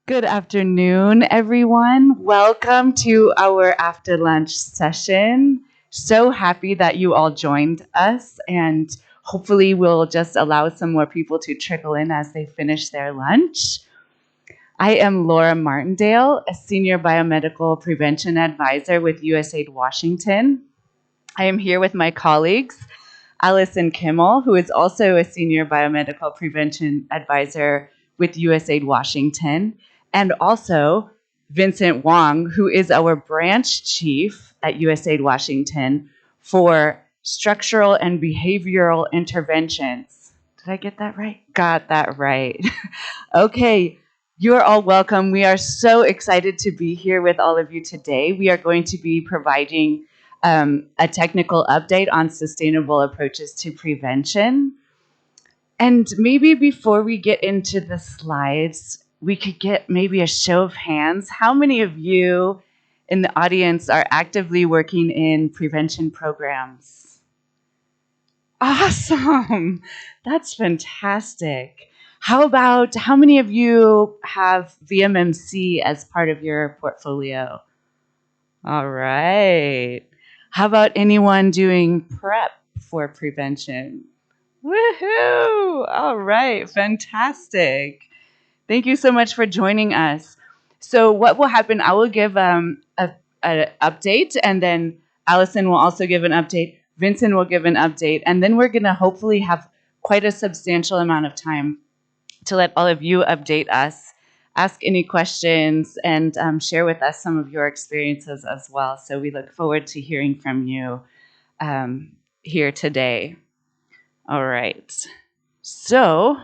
Good afternoon, everyone. Welcome to our after lunch session. So happy that you all joined us, and hopefully, we'll just allow some more people to trickle in as they finish their lunch. I am Laura Martindale, a Senior Biomedical Prevention Advisor with USAID Washington. I am here with my colleagues, Alison Kimmel, who is also a Senior Biomedical Prevention Advisor with USAID Washington, and also Vincent Wong, who is our branch chief at USAID Washington for structural and behavioral interventions. Did I get that right? Got that right. Okay, you're all welcome. We are so excited to be here with all of you today. We are going to be providing a technical update on sustainable approaches to prevention. And maybe before we get into the slides, we could get maybe a show of hands. How many of you in the audience are actively working in prevention programs? Awesome. That's fantastic. How many of you have VMMC as part of your portfolio? All right. How about anyone doing PrEP for prevention? Woohoo! All right, fantastic. Thank you so much for joining us. So what will happen, I will give an update, and then Alison will also give an update. Vincent will give an update, and then we're going to hopefully have quite a substantial amount of time to let all of you update us, ask any questions, and share with us some of your experiences as well. So we look forward to hearing from you here today. All right. So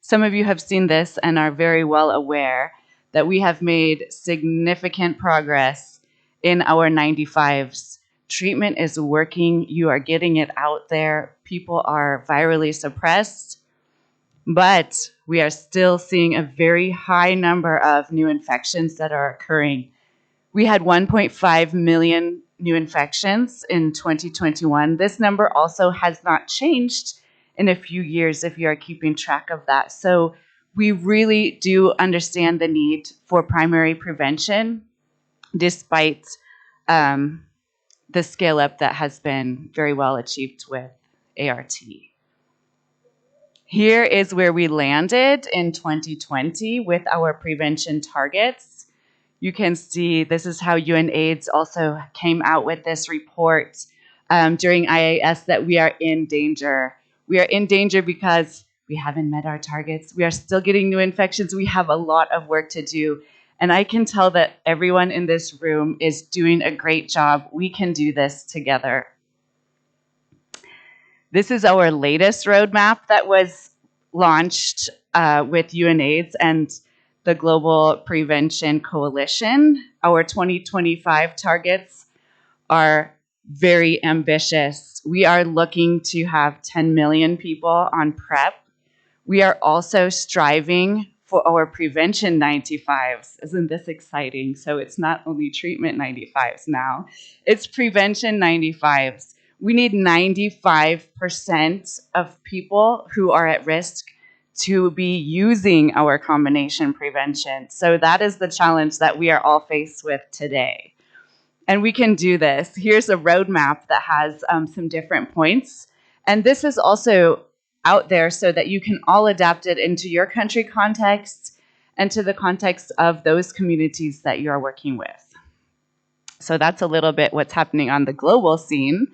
some of you have seen this and are very well aware that we have made significant progress in our 95s. Treatment is working. You are getting it out there. People are virally suppressed, but we are still seeing a very high number of new infections that are occurring. We had 1.5 million new infections in 2021. This number also has not changed in a few years if you are keeping track of that. So we really do understand the need for primary prevention despite the scale up that has been very well achieved with ART. Here is where we landed in 2020 with our prevention targets. You can see this is how UNAIDS also came out with this report during IAS that we are in danger. We are in danger because we haven't met our targets. We are still getting new infections. We have a lot of work to do. And I can tell that everyone in this room is doing a great job. We can do this together. This is our latest roadmap that was launched with UNAIDS and the Global Prevention Coalition. Our 2025 targets are very ambitious. We are looking to have 10 million people on PrEP. We are also striving for our prevention 95s. Isn't this exciting? So it's not only treatment 95s now, it's prevention 95s. We need 95% of people who are at risk to be using our combination prevention. So that is the challenge that we are all faced with today. And we can do this. Here's a roadmap that has some different points. And this is also out there so that you can all adapt it into your country context and to the context of those communities that you're working with. So that's a little bit what's happening on the global scene.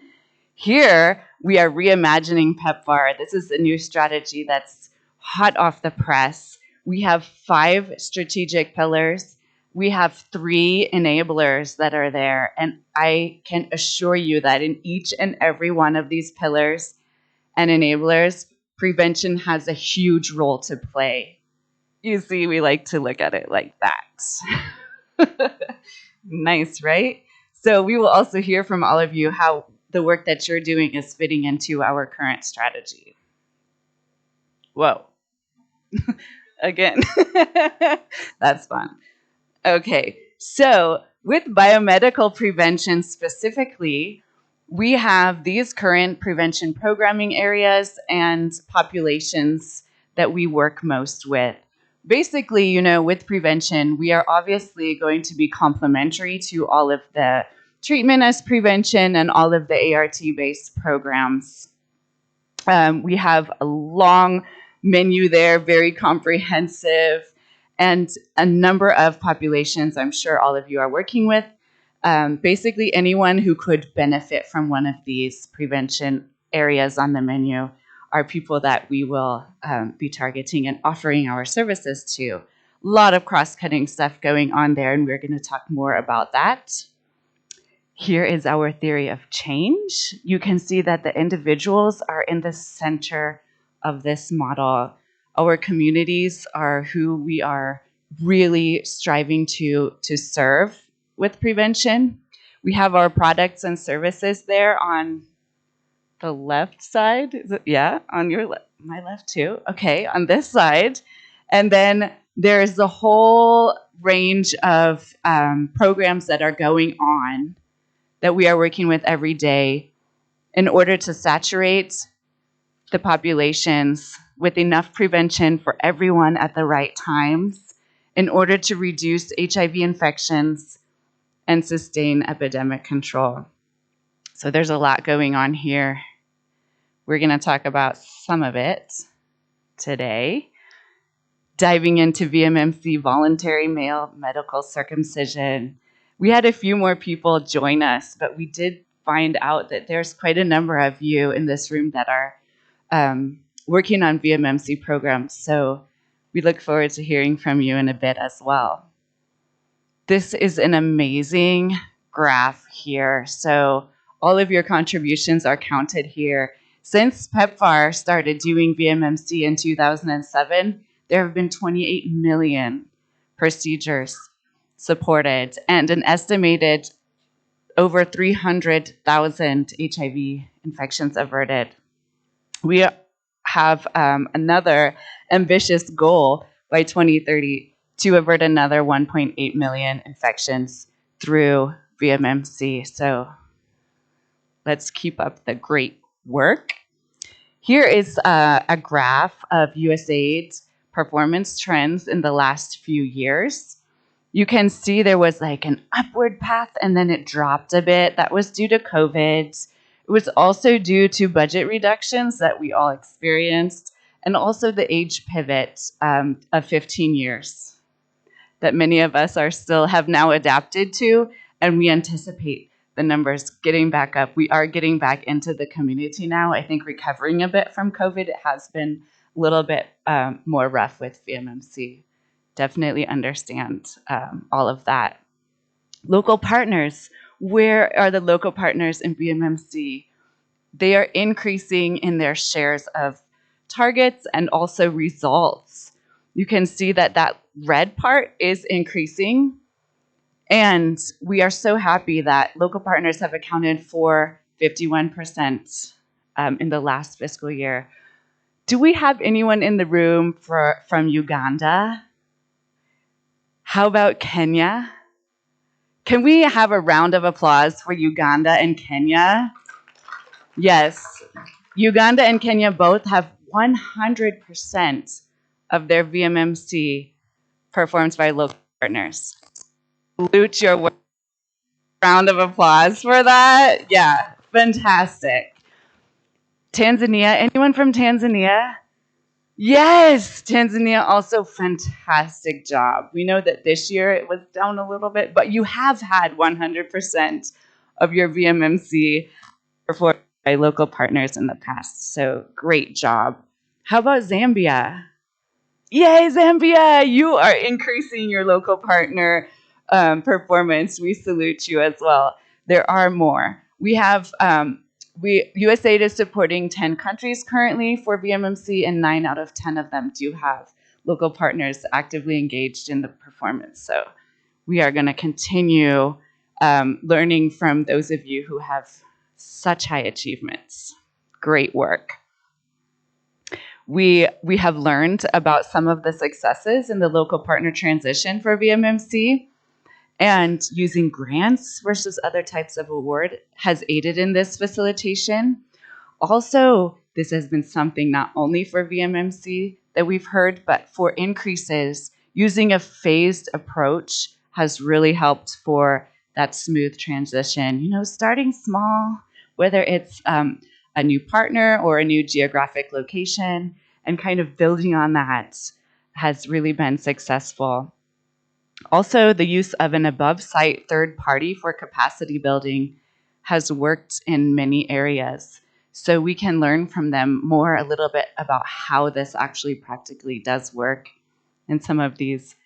Here, we are reimagining PEPFAR. This is a new strategy that's hot off the press. We have 5 strategic pillars. We have 3 enablers that are there. And I can assure you that in each and every one of these pillars and enablers, prevention has a huge role to play. You see, we like to look at it like that. Nice, right? So we will also hear from all of you how the work that you're doing is fitting into our current strategy. Whoa. Again. That's fun. Okay, so with biomedical prevention specifically, we have these current prevention programming areas and populations that we work most with. basically, with prevention, we are obviously going to be complementary to all of the treatment as prevention and all of the ART-based programs. We have a long menu there, very comprehensive, and a number of populations I'm sure all of you are working with. Basically, anyone who could benefit from one of these prevention areas on the menu are people that we will be targeting and offering our services to. A lot of cross-cutting stuff going on there, and we're going to talk more about that. Here is our theory of change. You can see that the individuals are in the center of this model. Our communities are who we are really striving to serve with prevention. We have our products and services there on the left side. Is it? Yeah, on my left too. Okay, on this side. And then there's the whole range of programs that are going on that we are working with every day in order to saturate the populations with enough prevention for everyone at the right times in order to reduce HIV infections and sustain epidemic control. So there's a lot going on here. We're going to talk about some of it today. Diving into VMMC voluntary male medical circumcision. We had a few more people join us, but we did find out that there's quite a number of you in this room that are working on VMMC programs. So we look forward to hearing from you in a bit as well. This is an amazing graph here. So all of your contributions are counted here. Since PEPFAR started doing VMMC in 2007, there have been 28 million procedures supported and an estimated over 300,000 HIV infections averted. We have another ambitious goal by 2030 to avert another 1.8 million infections through VMMC. So let's keep up the great work. Here is a graph of USAID's performance trends in the last few years. You can see there was like an upward path and then it dropped a bit. That was due to COVID. It was also due to budget reductions that we all experienced, and also the age pivot of 15 years that many of us have now adapted to, and we anticipate the numbers getting back up. We are getting back into the community now. I think recovering a bit from COVID, it has been a little bit more rough with VMMC. Definitely understand all of that. Local partners. Where are the local partners in VMMC? They are increasing in their shares of targets and also results. You can see that that red part is increasing. And we are so happy that local partners have accounted for 51% in the last fiscal year. Do we have anyone in the room from Uganda? How about Kenya? Can we have a round of applause for Uganda and Kenya? Yes. Uganda and Kenya both have 100% of their VMMC performed by local partners. Salute your work. Round of applause for that. Yeah, fantastic. Tanzania, anyone from Tanzania? Yes, Tanzania also fantastic job. We know that this year it was down a little bit, but you have had 100% of your VMMC performed by local partners in the past. So great job. How about Zambia? Yay, Zambia! You are increasing your local partner performance. We salute you as well. There are more. We have USAID is supporting 10 countries currently for VMMC, and 9 out of 10 of them do have local partners actively engaged in the performance. So we are going to continue learning from those of you who have such high achievements. Great work. We have learned about some of the successes in the local partner transition for VMMC, and using grants versus other types of award has aided in this facilitation. Also, this has been something not only for VMMC that we've heard, but for increases, using a phased approach has really helped for that smooth transition. You know, starting small, whether it's a new partner or a new geographic location, and kind of building on that has really been successful. Also, the use of an above-site third party for capacity building has worked in many areas. So we can learn from them more a little bit about how this actually practically does work in some of these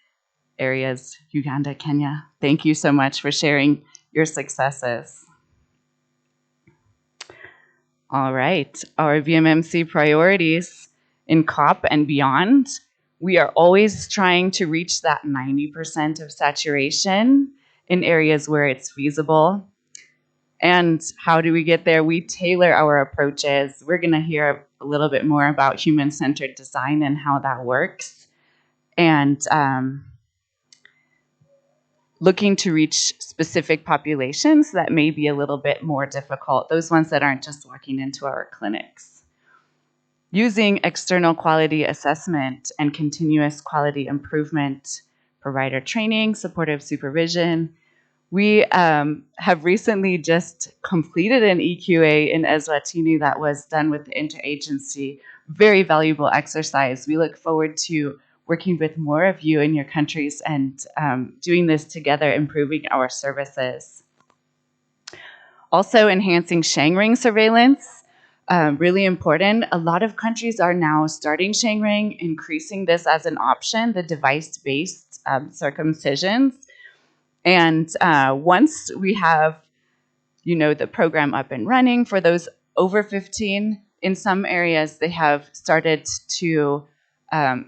areas. Uganda, Kenya, thank you so much for sharing your successes. All right, our VMMC priorities in COP and beyond. We are always trying to reach that 90% of saturation in areas where it's feasible. And how do we get there? We tailor our approaches. We're going to hear a little bit more about human-centered design and how that works. And looking to reach specific populations that may be a little bit more difficult, those ones that aren't just walking into our clinics. Using external quality assessment and continuous quality improvement, provider training, supportive supervision. We have recently just completed an EQA in Eswatini that was done with the interagency. Very valuable exercise. We look forward to working with more of you in your countries and doing this together, improving our services. Also enhancing Shangring surveillance, really important. A lot of countries are now starting Shangring, increasing this as an option, the device-based circumcisions. And once we have, the program up and running for those over 15, in some areas they have started to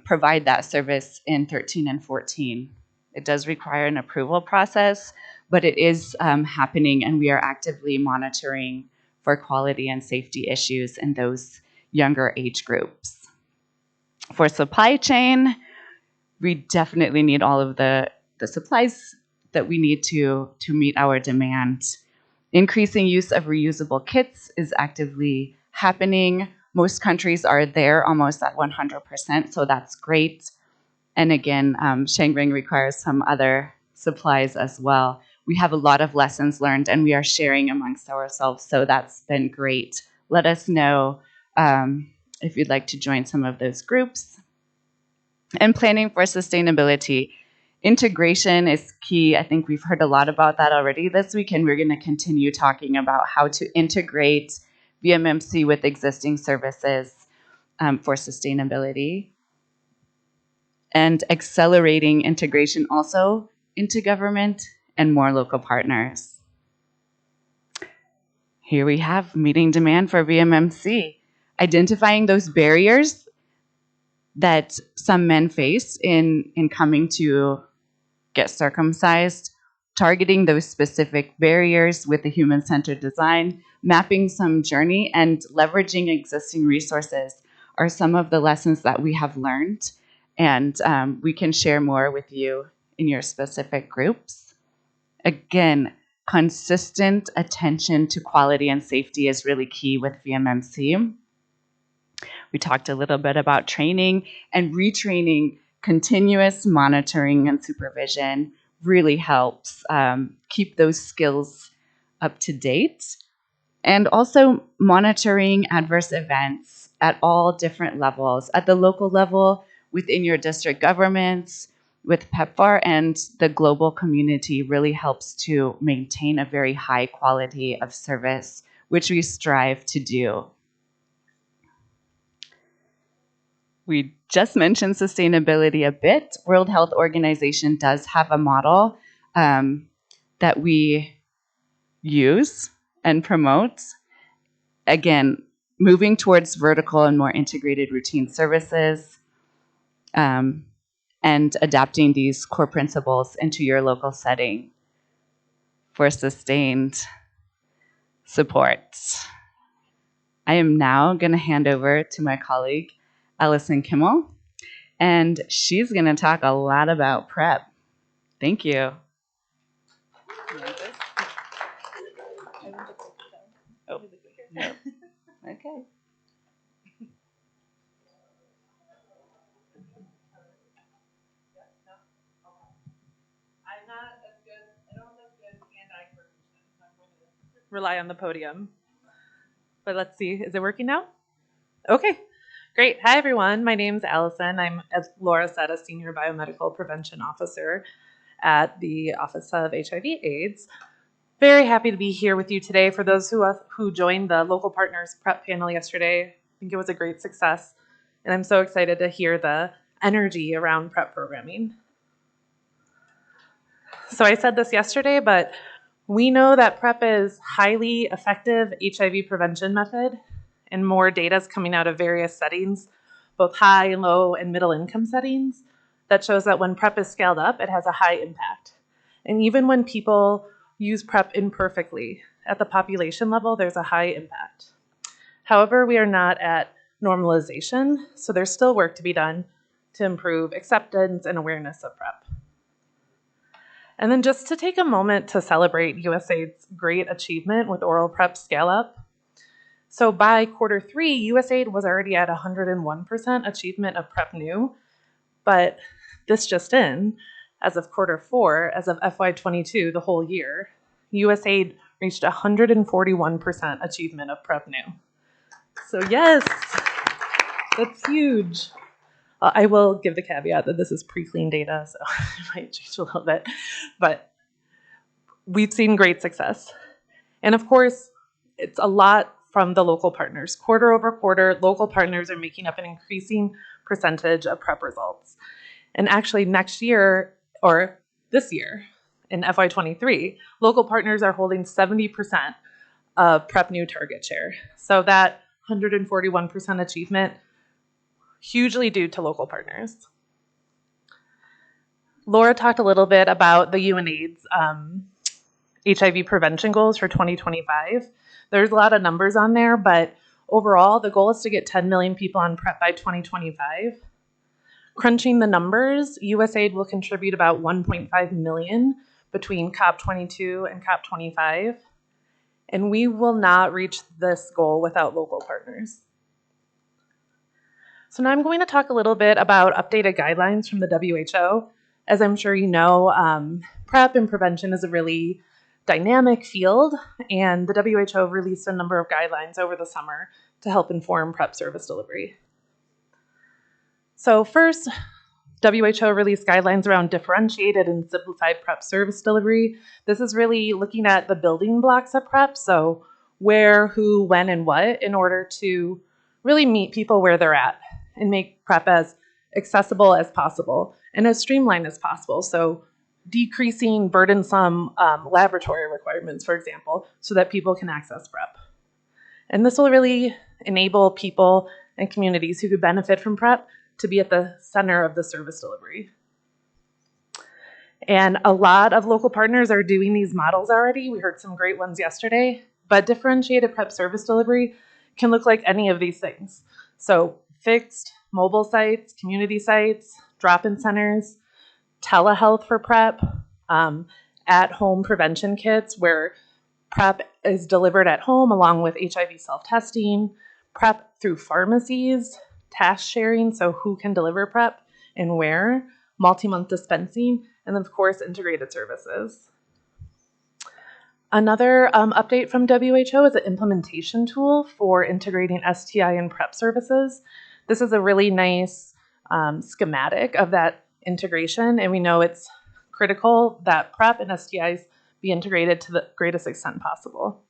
provide that service in 13 and 14. It does require an approval process, but it is happening, and we are actively monitoring for quality and safety issues in those younger age groups. For supply chain, we definitely need all of the supplies that we need to meet our demand. Increasing use of reusable kits is actively happening. Most countries are there almost at 100%, so that's great. And again, Shangring requires some other supplies as well. We have a lot of lessons learned, and we are sharing amongst ourselves, so that's been great. Let us know if you'd like to join some of those groups. And planning for sustainability. Integration is key. I think we've heard a lot about that already this week, and we're going to continue talking about how to integrate VMMC with existing services for sustainability. And accelerating integration also into government and more local partners. Here we have meeting demand for VMMC, identifying those barriers that some men face in coming to get circumcised, targeting those specific barriers with the human-centered design, mapping some journey, and leveraging existing resources are some of the lessons that we have learned, and we can share more with you in your specific groups. Again, consistent attention to quality and safety is really key with VMMC. We talked a little bit about training and retraining. Continuous monitoring and supervision really helps keep those skills up to date. And also monitoring adverse events at all different levels, at the local level, within your district governments, with PEPFAR, and the global community really helps to maintain a very high quality of service, which we strive to do. We just mentioned sustainability a bit. World Health Organization does have a model that we use and promote. Again, moving towards vertical and more integrated routine services, and adapting these core principles into your local setting for sustained support. I am now going to hand over to my colleague, Alison Kimmel, and she's going to talk a lot about PrEP. Thank you. Oh, no. Okay. rely on the podium. But let's see, is it working now? Okay, great. Hi, everyone. My name's Alison. I'm, as Laura said, a Senior Biomedical Prevention Officer at the Office of HIV/AIDS. Very happy to be here with you today. For those who joined the Local Partners Prep panel yesterday, I think it was a great success, and I'm so excited to hear the energy around PrEP programming. So I said this yesterday, but we know that PrEP is highly effective HIV prevention method, and more data is coming out of various settings, both high, low, and middle income settings, that shows that when PrEP is scaled up, it has a high impact. And even when people use PrEP imperfectly, at the population level, there's a high impact. However, we are not at normalization, so there's still work to be done to improve acceptance and awareness of PrEP. And then just to take a moment to celebrate USAID's great achievement with oral PrEP scale-up. So by Q3, USAID was already at 101% achievement of PrEP new, but this just in, as of Q4, as of FY22, the whole year, USAID reached 141% achievement of PrEP new. So yes, that's huge. I will give the caveat that this is pre-clean data, so it might change a little bit, but we've seen great success. And of course, it's a lot from the local partners. Quarter over quarter, local partners are making up an increasing percentage of PrEP results. And actually next year, or this year, in FY23, local partners are holding 70% of PrEP new target share. So that 141% achievement, hugely due to local partners. Laura talked a little bit about the UNAIDS HIV Prevention Goals for 2025. There's a lot of numbers on there, but overall, the goal is to get 10 million people on PrEP by 2025. Crunching the numbers, USAID will contribute about 1.5 million between COP22 and COP25, and we will not reach this goal without local partners. So now I'm going to talk a little bit about updated guidelines from the WHO. As I'm sure you know, PrEP and prevention is a really dynamic field, and the WHO released a number of guidelines over the summer to help inform PrEP service delivery. So first, WHO released guidelines around differentiated and simplified PrEP service delivery. This is really looking at the building blocks of PrEP, so where, who, when, and what, in order to really meet people where they're at and make PrEP as accessible as possible and as streamlined as possible. So decreasing burdensome laboratory requirements, for example, so that people can access PrEP. And this will really enable people and communities who could benefit from PrEP to be at the center of the service delivery. And a lot of local partners are doing these models already. We heard some great ones yesterday, but differentiated PrEP service delivery can look like any of these things. So fixed mobile sites, community sites, drop-in centers, telehealth for PrEP, at-home prevention kits where PrEP is delivered at home along with HIV self-testing, PrEP through pharmacies, task sharing, so who can deliver PrEP and where, multi-month dispensing, and then of course integrated services. Another update from WHO is an implementation tool for integrating STI and PrEP services. This is a really nice schematic of that integration, and we know it's critical that PrEP and STIs be integrated to the greatest extent possible.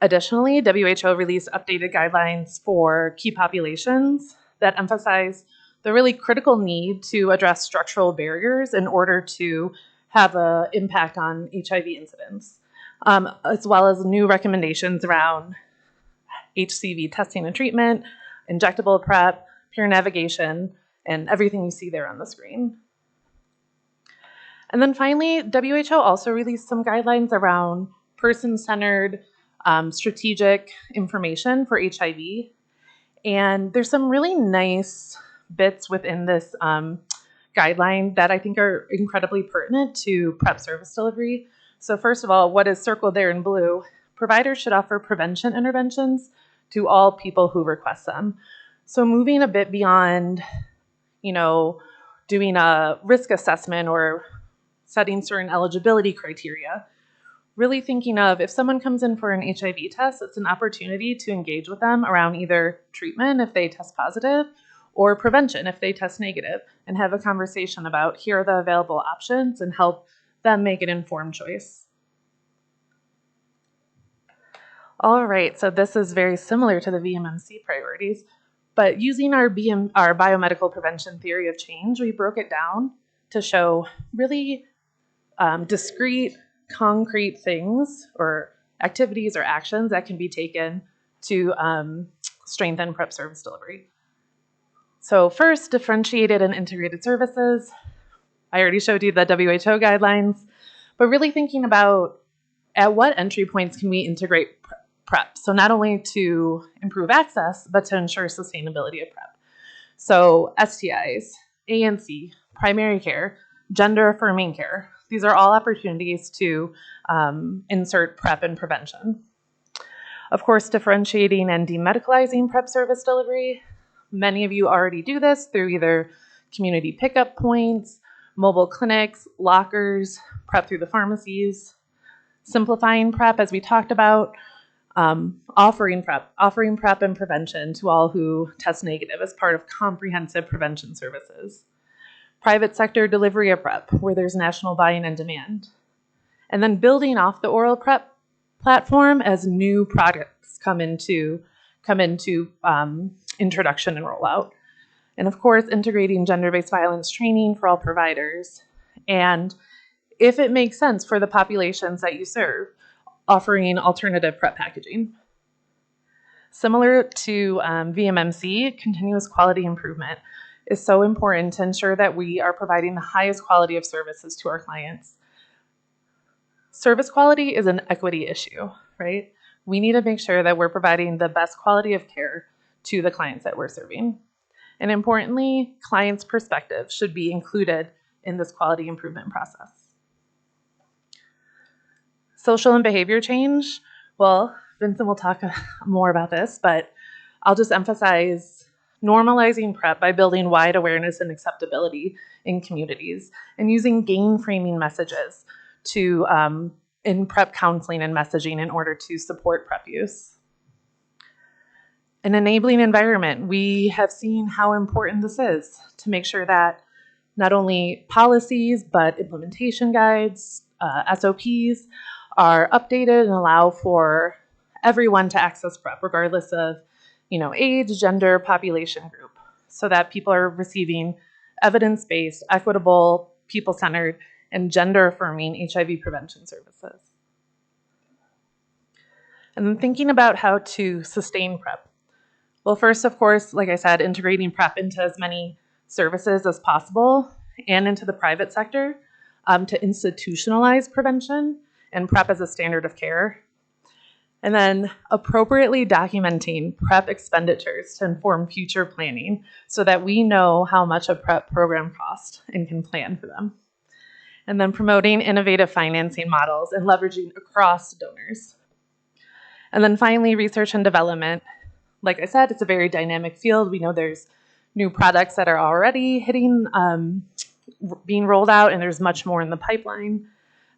Additionally, WHO released updated guidelines for key populations that emphasize the really critical need to address structural barriers in order to have an impact on HIV incidence, as well as new recommendations around HCV testing and treatment, injectable PrEP, peer navigation, and everything you see there on the screen. And then finally, WHO also released some guidelines around person-centered strategic information for HIV. And there's some really nice bits within this guideline that I think are incredibly pertinent to PrEP service delivery. So first of all, what is circled there in blue? Providers should offer prevention interventions to all people who request them. So moving a bit beyond, doing a risk assessment or setting certain eligibility criteria, really thinking of if someone comes in for an HIV test, it's an opportunity to engage with them around either treatment if they test positive or prevention if they test negative, and have a conversation about here are the available options and help them make an informed choice. All right, so this is very similar to the VMMC priorities, but using our biomedical prevention theory of change, we broke it down to show really discrete, concrete things or activities or actions that can be taken to strengthen PrEP service delivery. So first, differentiated and integrated services. I already showed you the WHO guidelines, but really thinking about at what entry points can we integrate PrEP? So not only to improve access, but to ensure sustainability of PrEP. So STIs, ANC, primary care, gender-affirming care. These are all opportunities to insert PrEP in prevention. Of course, differentiating and demedicalizing PrEP service delivery. Many of you already do this through either community pickup points, mobile clinics, lockers, PrEP through the pharmacies. Simplifying PrEP, as we talked about, offering PrEP and prevention to all who test negative as part of comprehensive prevention services. Private sector delivery of PrEP, where there's national buy-in and demand. And then building off the oral PrEP platform as new products come into introduction and rollout. And of course, integrating gender-based violence training for all providers. And if it makes sense for the populations that you serve, offering alternative PrEP packaging. Similar to VMMC, continuous quality improvement is so important to ensure that we are providing the highest quality of services to our clients. Service quality is an equity issue, right? We need to make sure that we're providing the best quality of care to the clients that we're serving. And importantly, clients' perspective should be included in this quality improvement process. Social and behavior change. Well, Vincent will talk more about this, but I'll just emphasize normalizing PrEP by building wide awareness and acceptability in communities and using gain framing messages to in PrEP counseling and messaging in order to support PrEP use. An enabling environment. We have seen how important this is to make sure that not only policies, but implementation guides, SOPs are updated and allow for everyone to access PrEP, regardless of age, gender, population group, so that people are receiving evidence-based, equitable, people-centered, and gender-affirming HIV prevention services. And then thinking about how to sustain PrEP. Well, first, of course, like I said, integrating PrEP into as many services as possible and into the private sector to institutionalize prevention and PrEP as a standard of care. And then appropriately documenting PrEP expenditures to inform future planning so that we know how much a PrEP program costs and can plan for them. And then promoting innovative financing models and leveraging across donors. And then finally, research and development. Like I said, it's a very dynamic field. We know there's new products that are already being rolled out, and there's much more in the pipeline.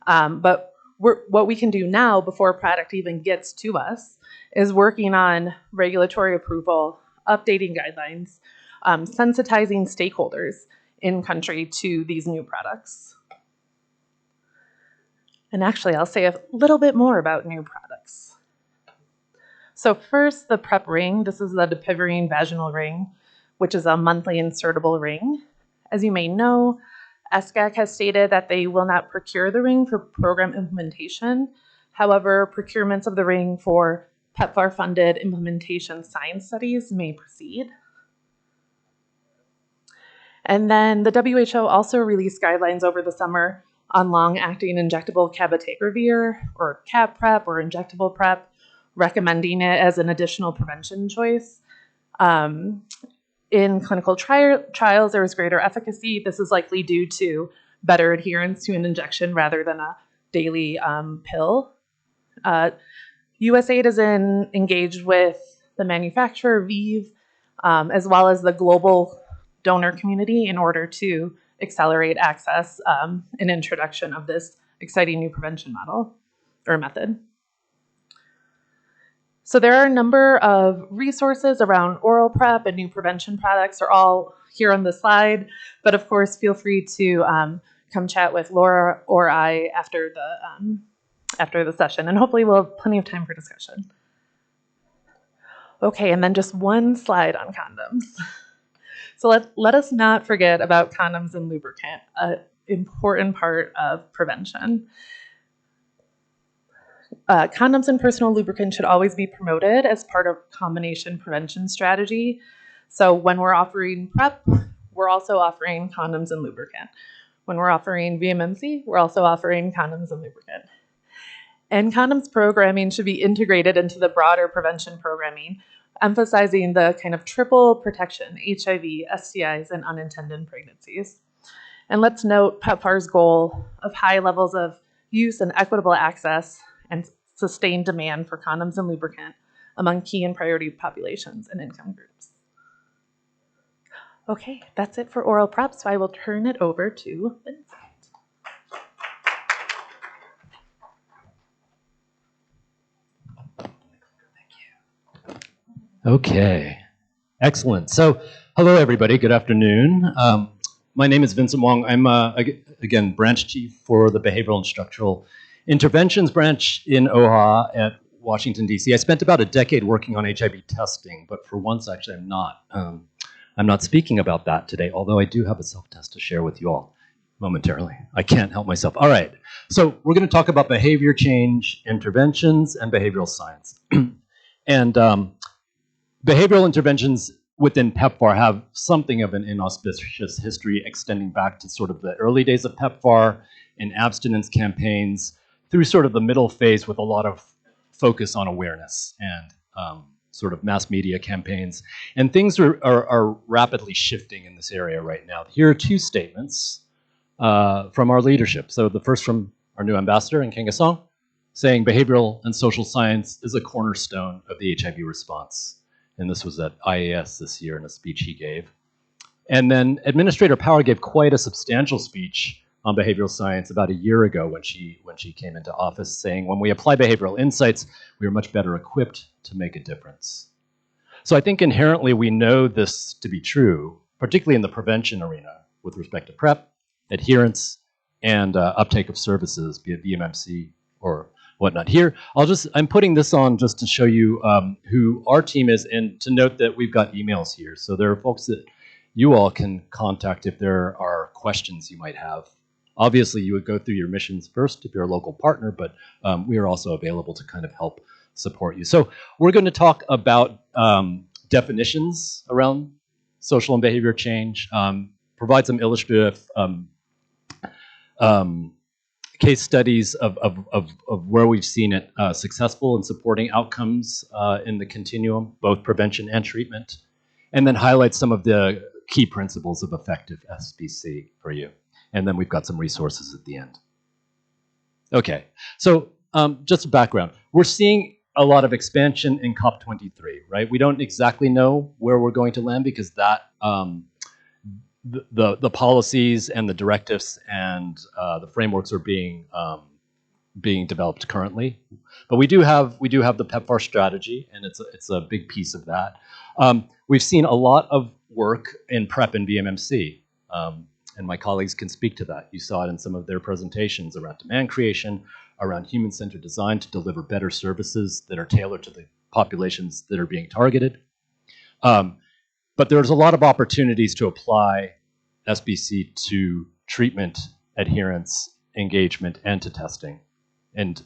But what we can do now before a product even gets to us is working on regulatory approval, updating guidelines, sensitizing stakeholders in country to these new products. And actually, I'll say a little bit more about new products. So first, the PrEP ring. This is the dapivirine vaginal ring, which is a monthly insertable ring. As you may know, SGAC has stated that they will not procure the ring for program implementation. However, procurements of the ring for PEPFAR-funded implementation science studies may proceed. And then the WHO also released guidelines over the summer on long-acting injectable cabotegravir, or CAB PrEP, or injectable PrEP, recommending it as an additional prevention choice. In clinical trials, there was greater efficacy. This is likely due to better adherence to an injection rather than a daily pill. USAID is engaged with the manufacturer, ViiV, as well as the global donor community in order to accelerate access and introduction of this exciting new prevention model. or method. So there are a number of resources around oral PrEP and new prevention products. Are all here on the slide, but of course, feel free to come chat with Laura or I after the session, and hopefully we'll have plenty of time for discussion. Okay, and then just one slide on condoms. So let us not forget about condoms and lubricant, an important part of prevention. Condoms and personal lubricant should always be promoted as part of combination prevention strategy. So when we're offering PrEP, we're also offering condoms and lubricant. When we're offering VMMC, we're also offering condoms and lubricant. And condoms programming should be integrated into the broader prevention programming, emphasizing the kind of triple protection: HIV, STIs, and unintended pregnancies. And let's note PEPFAR's goal of high levels of use and equitable access and sustained demand for condoms and lubricant among key and priority populations and income groups. Okay, that's it for oral PrEP, so I will turn it over to Vincent. Okay, excellent. So, hello everybody, good afternoon. My name is Vincent Wong. I'm, again, branch chief for the Behavioral and Structural Interventions branch in OHA at Washington, D.C. I spent about a decade working on HIV testing, but for once, actually, I'm not speaking about that today, although I do have a self-test to share with you all momentarily. I can't help myself. All right, so we're going to talk about behavior change interventions and behavioral science. And behavioral interventions within PEPFAR have something of an inauspicious history extending back to sort of the early days of PEPFAR and abstinence campaigns through sort of the middle phase with a lot of focus on awareness and sort of mass media campaigns. And things are rapidly shifting in this area right now. Here are two statements from our leadership. So the first from our new ambassador, Nkenga Song, saying behavioral and social science is a cornerstone of the HIV response. And this was at IAS this year in a speech he gave. And then Administrator Power gave quite a substantial speech on behavioral science about a year ago when she came into office, saying when we apply behavioral insights, we are much better equipped to make a difference. So I think inherently we know this to be true, particularly in the prevention arena with respect to PrEP, adherence, and uptake of services, be it VMMC or whatnot. Here, I'm putting this on just to show you who our team is and to note that we've got emails here. So there are folks that you all can contact if there are questions you might have. Obviously, you would go through your missions first if you're a local partner, but we are also available to kind of help support you. So we're going to talk about definitions around social and behavior change, provide some illustrative case studies of where we've seen it successful in supporting outcomes in the continuum, both prevention and treatment, and then highlight some of the key principles of effective SBC for you. And then we've got some resources at the end. Okay, so just a background. We're seeing a lot of expansion in COP23, right? We don't exactly know where we're going to land because that the policies and the directives and the frameworks are being developed currently, but we do have the PEPFAR strategy, and it's a big piece of that. We've seen a lot of work in PrEP and VMMC, and my colleagues can speak to that. You saw it in some of their presentations around demand creation, around human-centered design to deliver better services that are tailored to the populations that are being targeted. But there's a lot of opportunities to apply SBC to treatment, adherence, engagement, and to testing. And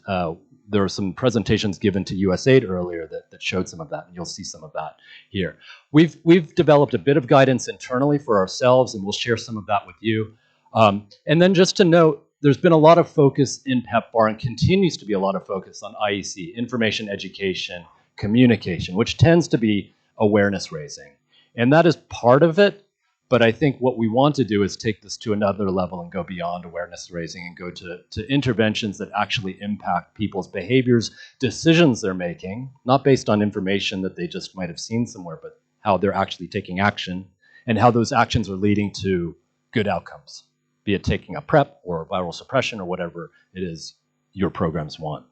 there were some presentations given to USAID earlier that showed some of that, and you'll see some of that here. We've developed a bit of guidance internally for ourselves, and we'll share some of that with you. And then just to note, there's been a lot of focus in PEPFAR and continues to be a lot of focus on IEC, information, education, communication, which tends to be awareness raising. And that is part of it, but I think what we want to do is take this to another level and go beyond awareness raising and go to interventions that actually impact people's behaviors, decisions they're making, not based on information that they just might have seen somewhere, but how they're actually taking action and how those actions are leading to good outcomes, be it taking a PrEP or viral suppression or whatever it is your programs want.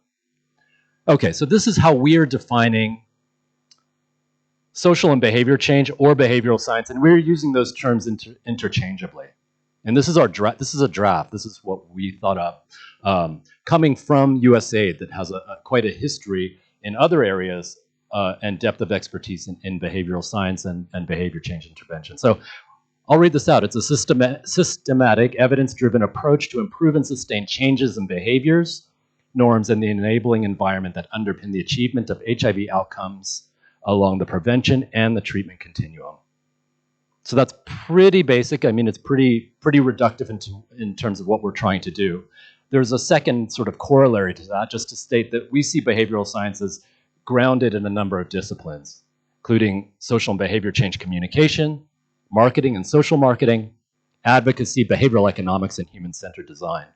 Okay, so this is how we are defining social and behavior change or behavioral science, and we're using those terms interchangeably. And this is our draft. This is a draft. This is what we thought up, coming from USAID, that has quite a history in other areas and depth of expertise in behavioral science and behavior change intervention. So I'll read this out. It's a systematic, evidence-driven approach to improve and sustain changes in behaviors, norms, and the enabling environment that underpin the achievement of HIV outcomes along the prevention and the treatment continuum. So that's pretty basic. I mean, it's pretty reductive in terms of what we're trying to do. There's a second sort of corollary to that, just to state that we see behavioral sciences grounded in a number of disciplines, including social and behavior change communication, marketing and social marketing, advocacy, behavioral economics, and human-centered design.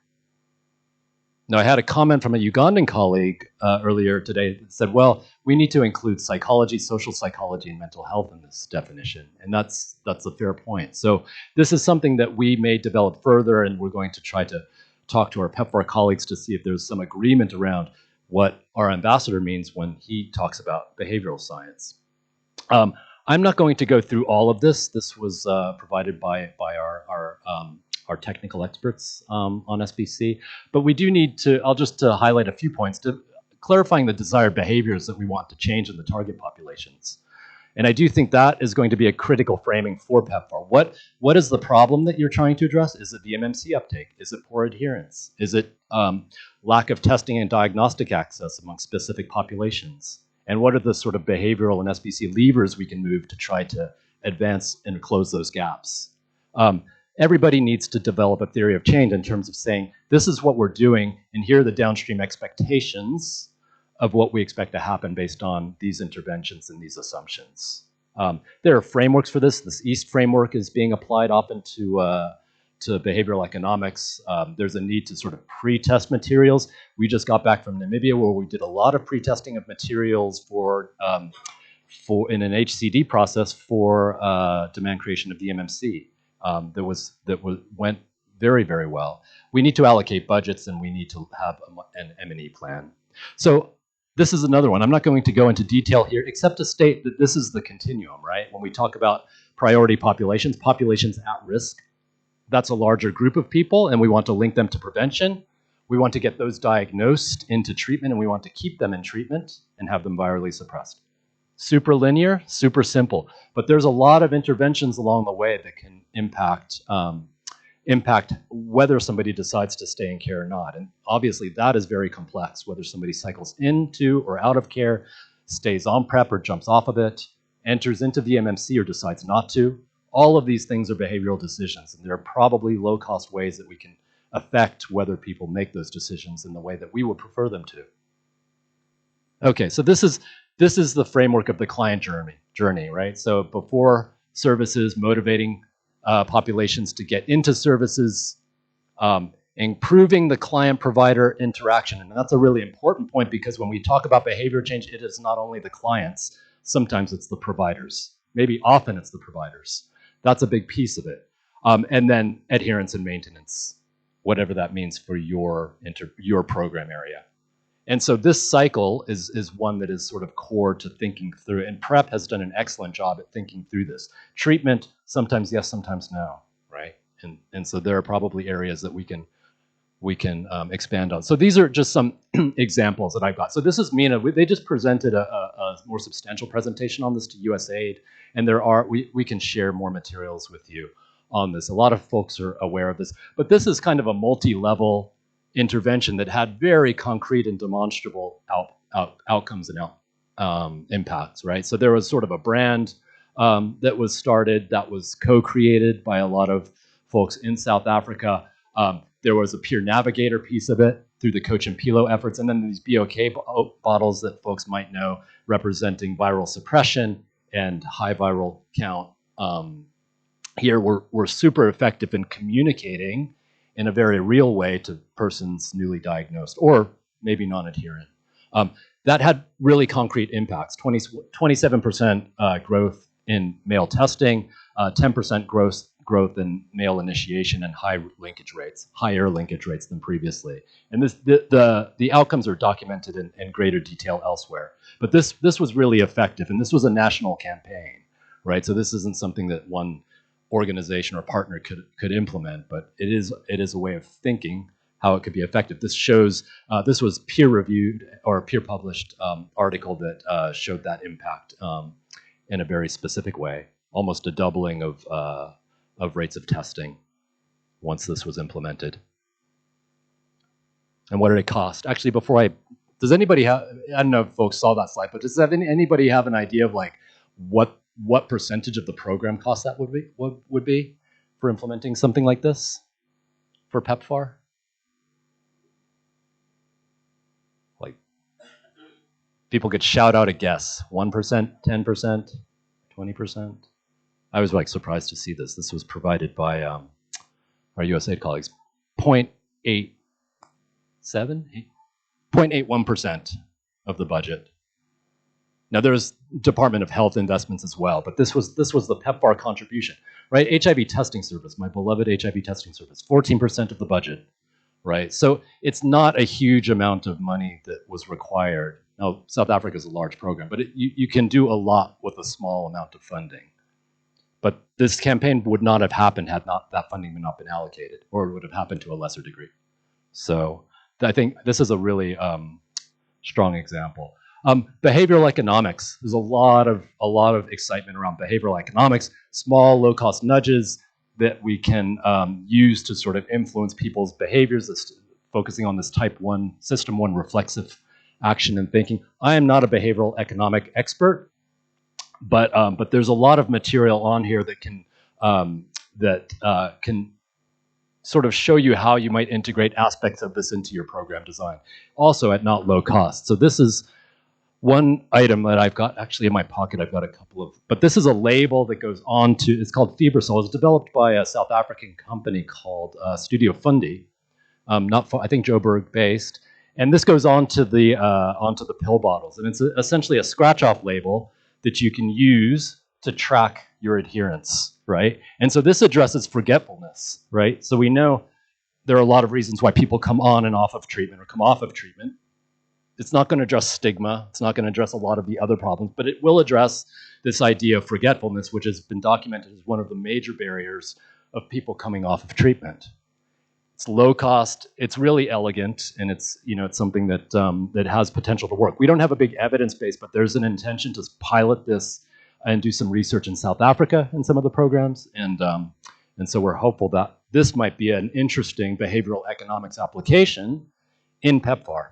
Now, I had a comment from a Ugandan colleague earlier today that said, well, we need to include psychology, social psychology, and mental health in this definition. And that's a fair point. So this is something that we may develop further, and we're going to try to talk to our PEPFAR colleagues to see if there's some agreement around what our ambassador means when he talks about behavioral science. I'm not going to go through all of this. This was provided by our technical experts on SBC, but we do need to, I'll just highlight a few points to clarifying the desired behaviors that we want to change in the target populations. And I do think that is going to be a critical framing for PEPFAR. What is the problem that you're trying to address? Is it VMMC uptake? Is it poor adherence? Is it lack of testing and diagnostic access among specific populations? And what are the sort of behavioral and SBC levers we can move to try to advance and close those gaps? Everybody needs to develop a theory of change in terms of saying, this is what we're doing, and here are the downstream expectations of what we expect to happen based on these interventions and these assumptions. There are frameworks for this. This EAST framework is being applied often to behavioral economics. There's a need to sort of pre-test materials. We just got back from Namibia, where we did a lot of pre-testing of materials for in an HCD process for demand creation of VMMC. That went very, very well. We need to allocate budgets, and we need to have an M&E plan. So this is another one. I'm not going to go into detail here, except to state that this is the continuum, right? When we talk about priority populations at risk, that's a larger group of people, and we want to link them to prevention. We want to get those diagnosed into treatment, and we want to keep them in treatment and have them virally suppressed. Super linear, super simple, but there's a lot of interventions along the way that can impact whether somebody decides to stay in care or not. And obviously that is very complex, whether somebody cycles into or out of care, stays on PrEP or jumps off of it, enters into VMMC or decides not to. All of these things are behavioral decisions, and there are probably low-cost ways that we can affect whether people make those decisions in the way that we would prefer them to. Okay, so this is the framework of the client journey, right? So before services, motivating populations to get into services, improving the client-provider interaction. And that's a really important point, because when we talk about behavior change, it is not only the clients, sometimes it's the providers. Maybe often it's the providers. That's a big piece of it. And then adherence and maintenance, whatever that means for your program area. And so this cycle is one that is sort of core to thinking through, and PrEP has done an excellent job at thinking through this. Treatment, sometimes yes, sometimes no, right? And so there are probably areas that we can expand on. So these are just some examples that I've got. So this is Mina. They just presented a more substantial presentation on this to USAID, and we can share more materials with you on this. A lot of folks are aware of this, but this is kind of a multi-level intervention that had very concrete and demonstrable outcomes and impacts, right? So there was sort of a brand that was started, that was co-created by a lot of folks in South Africa. There was a peer navigator piece of it through the Coach and Pilo efforts, and then these BOK bottles that folks might know representing viral suppression and high viral count. Here were super effective in communicating in a very real way to persons newly diagnosed or maybe non-adherent. That had really concrete impacts, 27% growth in male testing, 10% growth growth in male initiation and higher linkage rates than previously. And the outcomes are documented in greater detail elsewhere. But this was really effective, and this was a national campaign, right? So this isn't something that one organization or partner could implement, but it is a way of thinking how it could be effective. This shows, this was peer-reviewed or peer-published article that showed that impact in a very specific way, almost a doubling of rates of testing once this was implemented. And what did it cost? Actually, does anybody have, I don't know if folks saw that slide, but does anybody have an idea of like what percentage of the program cost that would be for implementing something like this for PEPFAR? Like, people could shout out a guess. 1%, 10%, 20%? I was like surprised to see this. This was provided by our USAID colleagues. 0.81% of the budget. Now there's Department of Health investments as well, but this was the PEPFAR contribution, right? HIV testing service, my beloved HIV testing service, 14% of the budget, right? So it's not a huge amount of money that was required. Now South Africa is a large program, but you can do a lot with a small amount of funding. But this campaign would not have happened had that funding not been allocated, or it would have happened to a lesser degree. So I think this is a really strong example. Behavioral economics. There's a lot of excitement around behavioral economics, small, low-cost nudges that we can use to sort of influence people's behaviors, focusing on this type 1, system 1 reflexive action and thinking. I am not a behavioral economic expert, but there's a lot of material on here that can sort of show you how you might integrate aspects of this into your program design, also at not low cost. So this is one item that I've got actually in my pocket. I've got a couple of, but this is a label that goes on to, it's called Fibrosol. It's developed by a South African company called Studio Fundi, I think Joburg based. And this goes onto the pill bottles. And it's essentially a scratch-off label that you can use to track your adherence, right? And so this addresses forgetfulness, right? So we know there are a lot of reasons why people come on and off of treatment or come off of treatment. It's not going to address stigma. It's not going to address a lot of the other problems, but it will address this idea of forgetfulness, which has been documented as one of the major barriers of people coming off of treatment. It's low cost. It's really elegant, and it's something that that has potential to work. We don't have a big evidence base, but there's an intention to pilot this and do some research in South Africa in some of the programs, and so we're hopeful that this might be an interesting behavioral economics application in PEPFAR.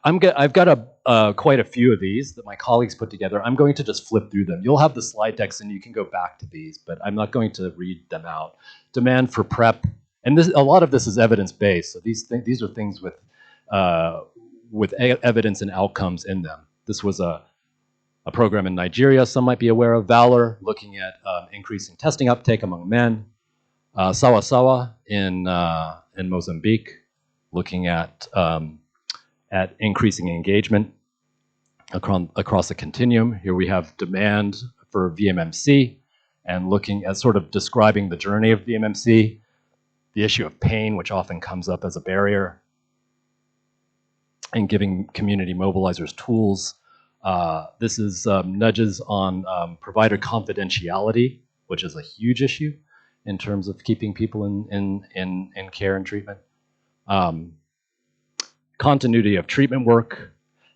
I've got quite a few of these that my colleagues put together. I'm going to just flip through them. You'll have the slide decks and you can go back to these, but I'm not going to read them out. Demand for PrEP, and a lot of this is evidence-based. So these are things with evidence and outcomes in them. This was a program in Nigeria, some might be aware of. Valor, looking at increasing testing uptake among men. Sawa Sawa in Mozambique, looking at increasing engagement across the continuum. Here we have demand for VMMC and looking at sort of describing the journey of VMMC, the issue of pain, which often comes up as a barrier, and giving community mobilizers tools. This is nudges on provider confidentiality, which is a huge issue in terms of keeping people in care and treatment. Continuity of treatment work.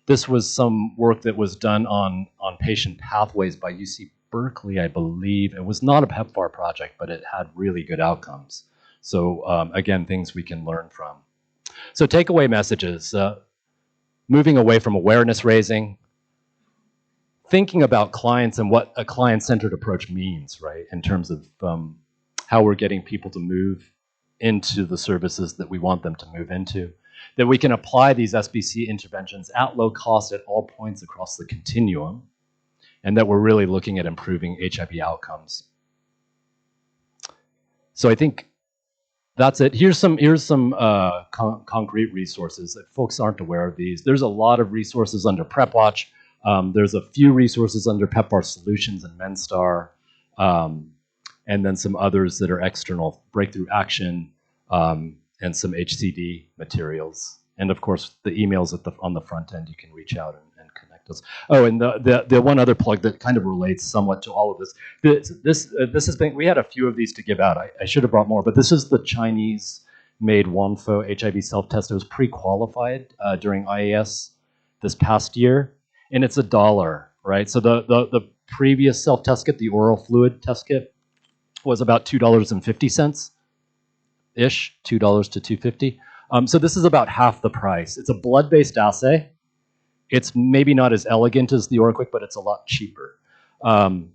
This was some work that was done on patient pathways by UC Berkeley, I believe. It was not a PEPFAR project, but it had really good outcomes. So again, things we can learn from. So takeaway messages, moving away from awareness raising, thinking about clients and what a client-centered approach means, right, in terms of how we're getting people to move into the services that we want them to move into. That we can apply these SBC interventions at low cost at all points across the continuum, and that we're really looking at improving HIV outcomes. So I think that's it. Here's some concrete resources. If folks aren't aware of these, there's a lot of resources under PrepWatch. There's a few resources under PEPFAR Solutions and MenStar. and then some others that are external, breakthrough action, and some HCD materials. And of course, the emails on the front end, you can reach out and connect us. Oh, and the one other plug that kind of relates somewhat to all of this. This has been, we had a few of these to give out. I should have brought more, but this is the Chinese-made Wanfo HIV self-test. It was pre-qualified during IAS this past year, and it's $1, right? So the previous self-test kit, the oral fluid test kit, was about $2.50-ish, $2 to $2.50. So this is about half the price. It's a blood-based assay. It's maybe not as elegant as the OraQuick, but it's a lot cheaper. I'll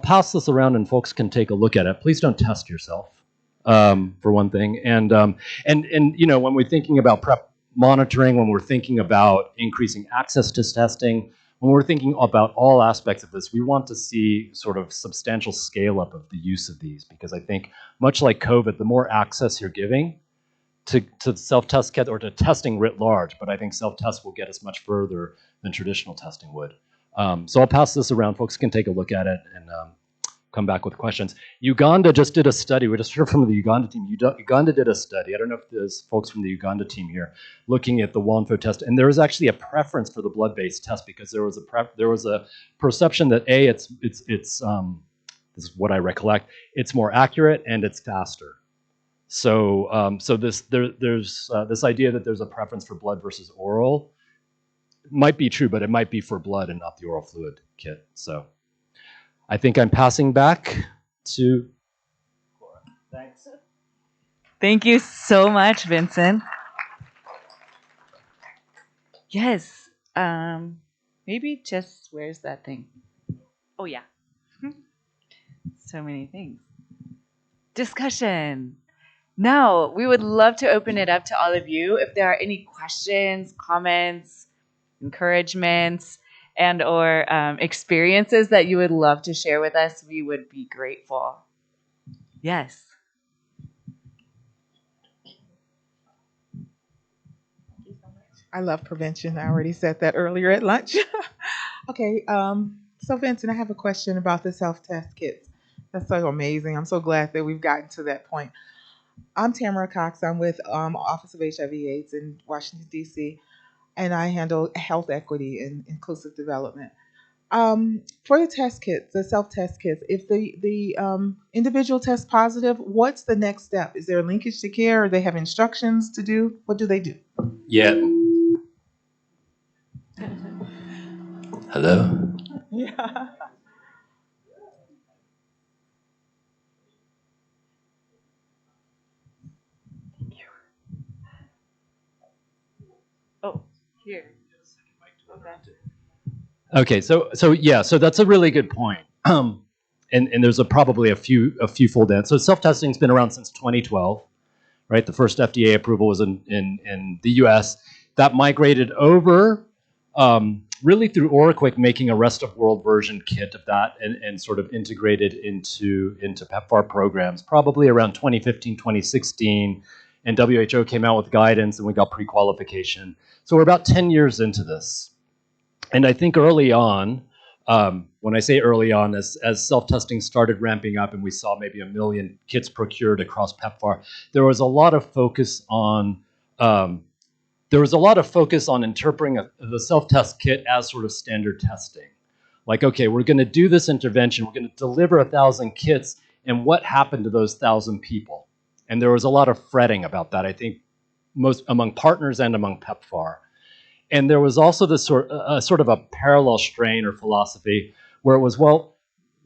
pass this around and folks can take a look at it. Please don't test yourself, for one thing. And you know, when we're thinking about PrEP monitoring, when we're thinking about increasing access to testing, when we're thinking about all aspects of this, we want to see sort of substantial scale up of the use of these, because I think much like COVID, the more access you're giving to self-test kit or to testing writ large, but I think self-test will get us much further than traditional testing would. So I'll pass this around. Folks can take a look at it and come back with questions. Uganda just did a study. We just heard from the Uganda team. Uganda did a study. I don't know if there's folks from the Uganda team here looking at the Wanfo test, and there was actually a preference for the blood-based test because there was a perception that this is what I recollect. It's more accurate and it's faster. So there's this idea that there's a preference for blood versus oral. Might be true, but it might be for blood and not the oral fluid kit. So I think I'm passing back to Laura. Thanks. Thank you so much, Vincent. Yes. Maybe just, where's that thing? Oh, yeah. So many things. Discussion. Now, we would love to open it up to all of you. If there are any questions, comments, encouragements, and or experiences that you would love to share with us, we would be grateful. Yes. I love prevention. I already said that earlier at lunch. Okay, so Vincent, I have a question about the self-test kits. That's so amazing. I'm so glad that we've gotten to that point. I'm Tamara Cox. I'm with Office of HIV/AIDS in Washington, D.C., and I handle health equity and inclusive development. For the test kits, the self-test kits, if the individual tests positive, what's the next step? Is there a linkage to care, or they have instructions to do? What do they do? Yeah. Hello? Yeah. Oh, here. Okay, so that's a really good point. And there's probably a few fold answers. So self-testing's been around since 2012, right? The first FDA approval was in the US. That migrated over really through OraQuick making a rest of world version kit of that and sort of integrated into PEPFAR programs, probably around 2015, 2016. And WHO came out with guidance and we got pre-qualification. So we're about 10 years into this. And I think early on, when I say early on, as self-testing started ramping up and we saw maybe 1 million kits procured across PEPFAR, there was a lot of focus on interpreting the self-test kit as sort of standard testing. Like, okay, we're going to do this intervention, we're going to deliver 1,000 kits, and what happened to those 1,000 people? And there was a lot of fretting about that, I think, most among partners and among PEPFAR. And there was also this sort of a parallel strain or philosophy where it was, well,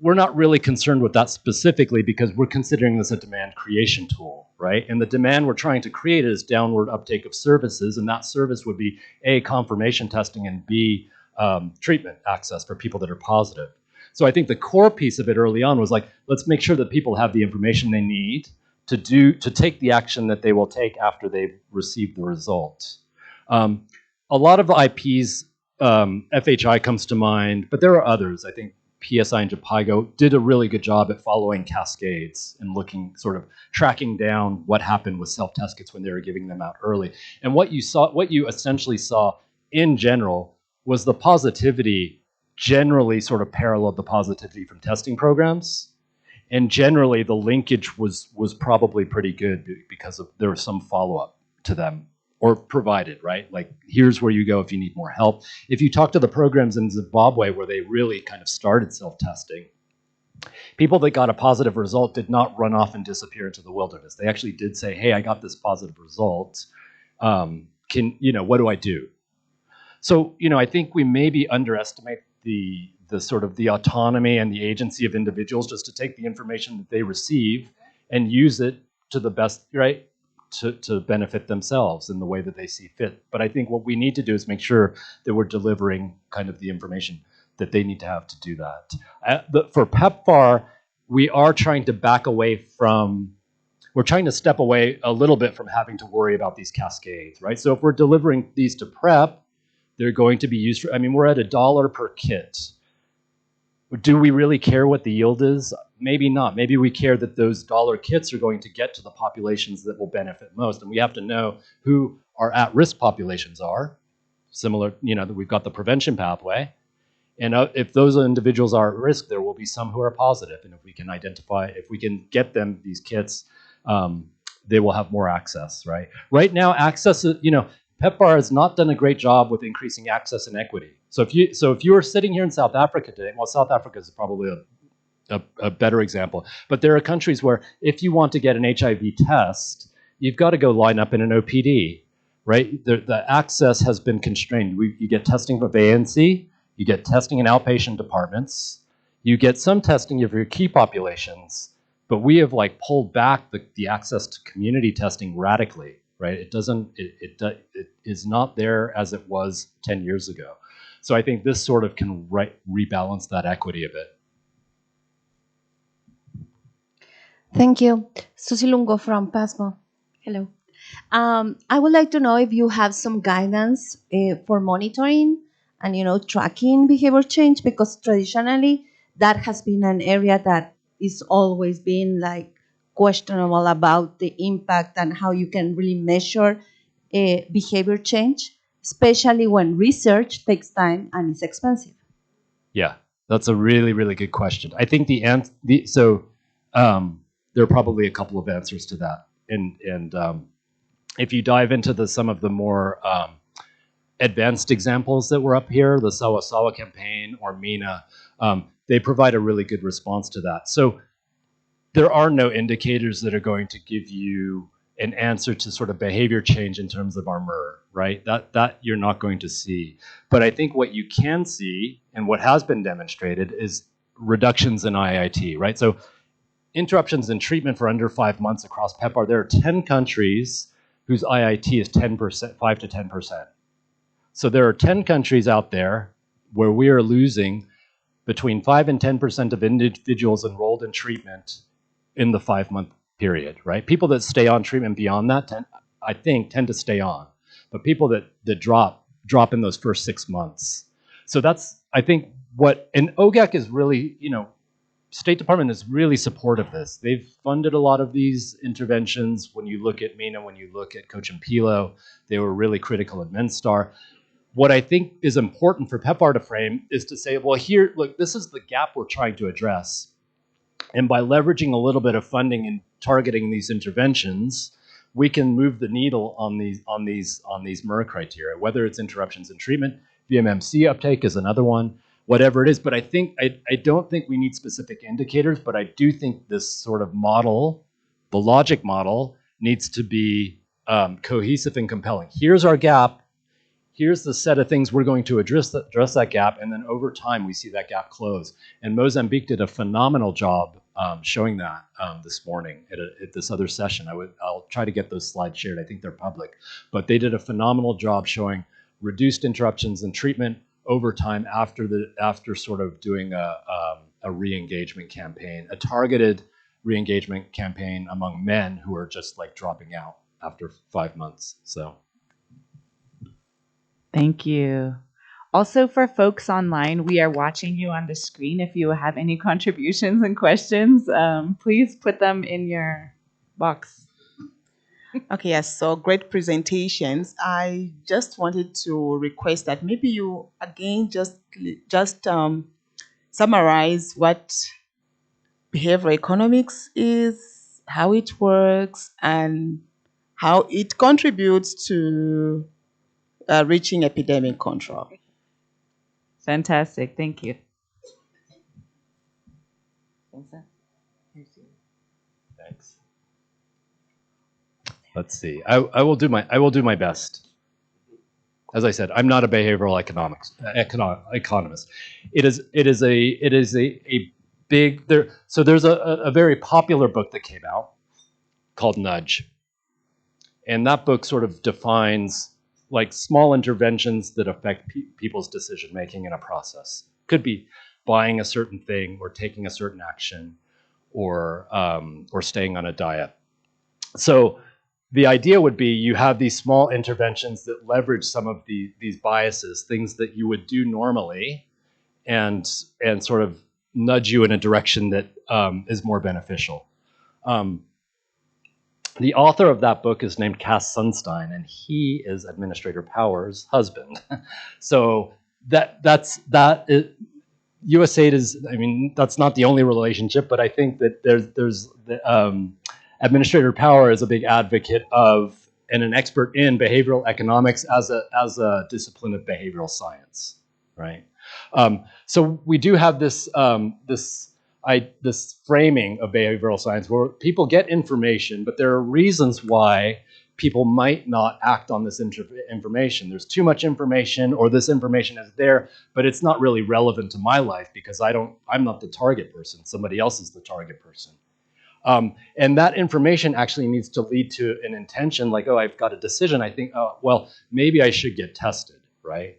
we're not really concerned with that specifically because we're considering this a demand creation tool, right? And the demand we're trying to create is downward uptake of services, and that service would be A, confirmation testing, and B, treatment access for people that are positive. So I think the core piece of it early on was like, let's make sure that people have the information they need to take the action that they will take after they've received the results. A lot of IPs, FHI comes to mind, but there are others. I think PSI and Japigo did a really good job at following cascades and sort of tracking down what happened with self-test kits when they were giving them out early. And what you essentially saw in general was the positivity generally sort of paralleled the positivity from testing programs. And generally, the linkage was probably pretty good because there was some follow-up to them or provided, right? Like, here's where you go if you need more help. If you talk to the programs in Zimbabwe where they really kind of started self-testing, people that got a positive result did not run off and disappear into the wilderness. They actually did say, hey, I got this positive result. What do I do? So, I think we maybe underestimate the sort of the autonomy and the agency of individuals just to take the information that they receive and use it to the best, right, to benefit themselves in the way that they see fit. But I think what we need to do is make sure that we're delivering kind of the information that they need to have to do that. For PEPFAR, we are trying to we're trying to step away a little bit from having to worry about these cascades, right? So if we're delivering these to PrEP, they're going to be used for, we're at $1 per kit. Do we really care what the yield is? Maybe not. Maybe we care that those dollar kits are going to get to the populations that will benefit most. And we have to know who our at-risk populations are. Similar, that we've got the prevention pathway. And if those individuals are at risk, there will be some who are positive. And if we can get them these kits, they will have more access, right? Right now, access, PEPFAR has not done a great job with increasing access and equity. So if you are sitting here in South Africa today, well, South Africa is probably a better example, but there are countries where if you want to get an HIV test, you've got to go line up in an OPD, right? The access has been constrained. You get testing from ANC, you get testing in outpatient departments, you get some testing of your key populations, but we have pulled back the access to community testing radically. Right? It is not there as it was 10 years ago. So I think this sort of can rebalance that equity a bit. Thank you. Susie Lungo from PASMO. Hello. I would like to know if you have some guidance for monitoring and tracking behavior change, because traditionally that has been an area that is always been questionable about the impact and how you can really measure behavior change, especially when research takes time and is expensive. Yeah, that's a really, really good question. I think there are probably a couple of answers to that. And if you dive into some of the more advanced examples that were up here, the Sawa Sawa campaign or MENA, they provide a really good response to that. So there are no indicators that are going to give you an answer to sort of behavior change in terms of our MRR, right? That you're not going to see. But I think what you can see, and what has been demonstrated, is reductions in IIT, right? So interruptions in treatment for under 5 months across PEPFAR, there are 10 countries whose IIT is 10%, 5 to 10%. So there are 10 countries out there where we are losing between 5 and 10% of individuals enrolled in treatment in the 5-month period, right? People that stay on treatment beyond that, tend to stay on. But people that drop in those first 6 months. So that's, I think, and OGAC is really, State Department is really supportive of this. They've funded a lot of these interventions. When you look at MENA, when you look at Coach and Pilo, they were really critical at MenStar. What I think is important for PEPFAR to frame is to say, well, here, look, this is the gap we're trying to address. And by leveraging a little bit of funding and targeting these interventions, we can move the needle on these MRR criteria, whether it's interruptions in treatment, VMMC uptake is another one, whatever it is. But I don't think we need specific indicators, but I do think this sort of model, the logic model, needs to be cohesive and compelling. Here's our gap. Here's the set of things we're going to address that gap, and then over time we see that gap close. And Mozambique did a phenomenal job showing that this morning at this other session. I'll try to get those slides shared. I think they're public, but they did a phenomenal job showing reduced interruptions in treatment over time after sort of doing a re-engagement campaign, a targeted re-engagement campaign among men who are just dropping out after 5 months. So. Thank you. Also, for folks online, we are watching you on the screen. If you have any contributions and questions, please put them in your box. Okay, yes, so great presentations. I just wanted to request that maybe you again just summarize what behavioral economics is, how it works, and how it contributes to reaching epidemic control. Fantastic. Thank you. Thanks. Let's see. I will do my best. As I said, I'm not a behavioral economist. It is a big there. So there's a very popular book that came out called Nudge, and that book sort of defines like small interventions that affect people's decision making in a process. Could be buying a certain thing, or taking a certain action, or staying on a diet. So the idea would be you have these small interventions that leverage some of these biases, things that you would do normally, and sort of nudge you in a direction that is more beneficial. The author of that book is named Cass Sunstein, and he is Administrator Power's husband. So USAID is, I mean, that's not the only relationship, but I think that there's Administrator Power is a big advocate of and an expert in behavioral economics as a discipline of behavioral science, right? So we do have this this framing of behavioral science where people get information, but there are reasons why people might not act on this information. There's too much information, or this information is there, but it's not really relevant to my life because I'm not the target person. Somebody else is the target person. And that information actually needs to lead to an intention, like, oh, I've got a decision. I think, oh, well, maybe I should get tested, right?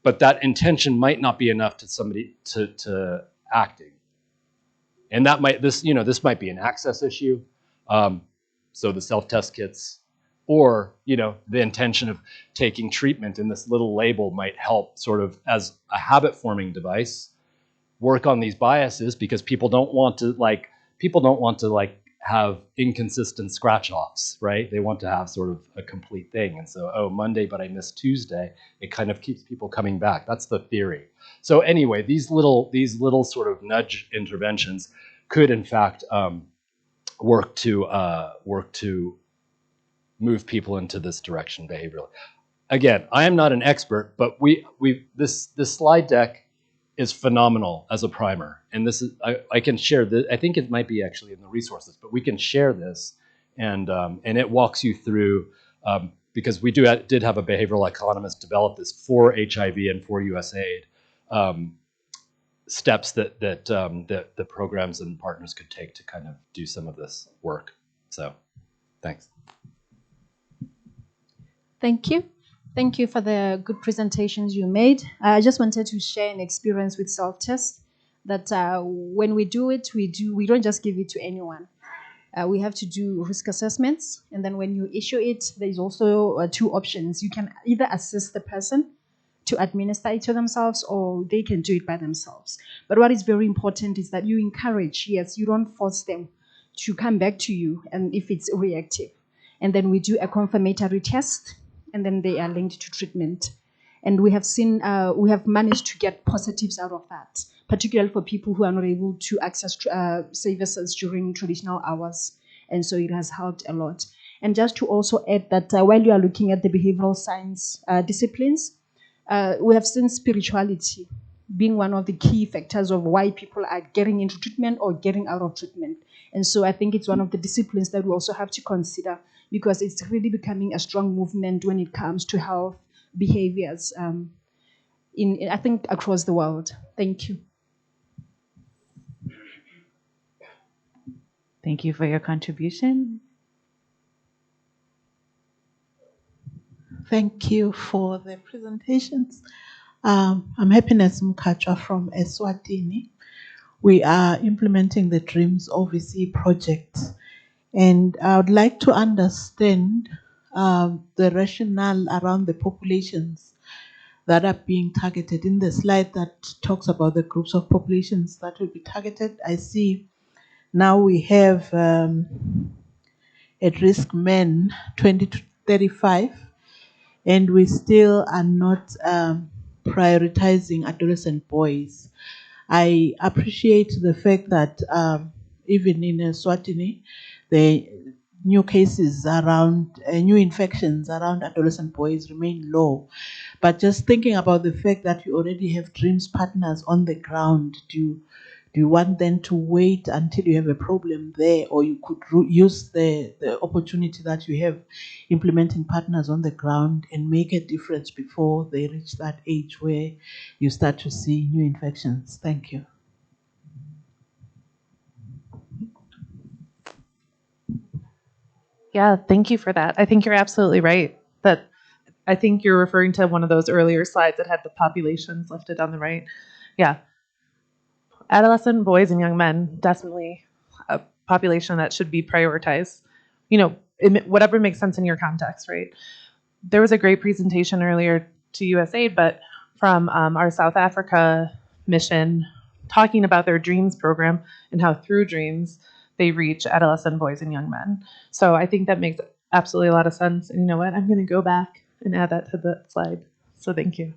But that intention might not be enough to somebody to acting. And that this might be an access issue. So the self-test kits, or, the intention of taking treatment in this little label might help sort of as a habit forming device, work on these biases, because people don't want to have inconsistent scratch offs, right? They want to have sort of a complete thing. And so, oh, Monday, but I missed Tuesday. It kind of keeps people coming back. That's the theory. So anyway, these little sort of nudge interventions could in fact work to move people into this direction behaviorally. Again, I am not an expert, but this slide deck is phenomenal as a primer, and this is I can share this. I think it might be actually in the resources, but we can share this, and it walks you through because we did have a behavioral economist develop this for HIV and for USAID, steps that the programs and partners could take to kind of do some of this work. So, thanks. Thank you. Thank you for the good presentations you made. I just wanted to share an experience with Selftest that when we do it, we don't just give it to anyone. We have to do risk assessments, and then when you issue it, there's also two options. You can either assist the person to administer it to themselves, or they can do it by themselves. But what is very important is that you encourage, yes, you don't force them to come back to you, and if it's reactive. And then we do a confirmatory test, and then they are linked to treatment. And we have managed to get positives out of that, particularly for people who are not able to access services during traditional hours. And so it has helped a lot. And just to also add that while you are looking at the behavioral science disciplines, we have seen spirituality being one of the key factors of why people are getting into treatment or getting out of treatment. And so I think it's one of the disciplines that we also have to consider, because it's really becoming a strong movement when it comes to health behaviors I think across the world. Thank you. Thank you for your contribution. Thank you for the presentations. I'm Happiness Mkachwa from Eswatini. We are implementing the Dreams OVC project, and I would like to understand the rationale around the populations that are being targeted. In the slide that talks about the groups of populations that will be targeted, I see now we have at-risk men 20 to 35, and we still are not prioritizing adolescent boys. I appreciate the fact that even in Eswatini, the new cases around new infections around adolescent boys remain low. But just thinking about the fact that you already have DREAMS partners on the ground, do you want them to wait until you have a problem there, or you could use the opportunity that you have implementing partners on the ground and make a difference before they reach that age where you start to see new infections? Thank you. Yeah, thank you for that. I think you're absolutely right. That I think you're referring to one of those earlier slides that had the populations listed on the right. Yeah. Adolescent boys and young men, definitely a population that should be prioritized. You know, whatever makes sense in your context, right? There was a great presentation earlier to USAID, but from our South Africa mission, talking about their DREAMS program and how through DREAMS they reach adolescent boys and young men. So I think that makes absolutely a lot of sense. And you know what? I'm going to go back and add that to the slide. So thank you.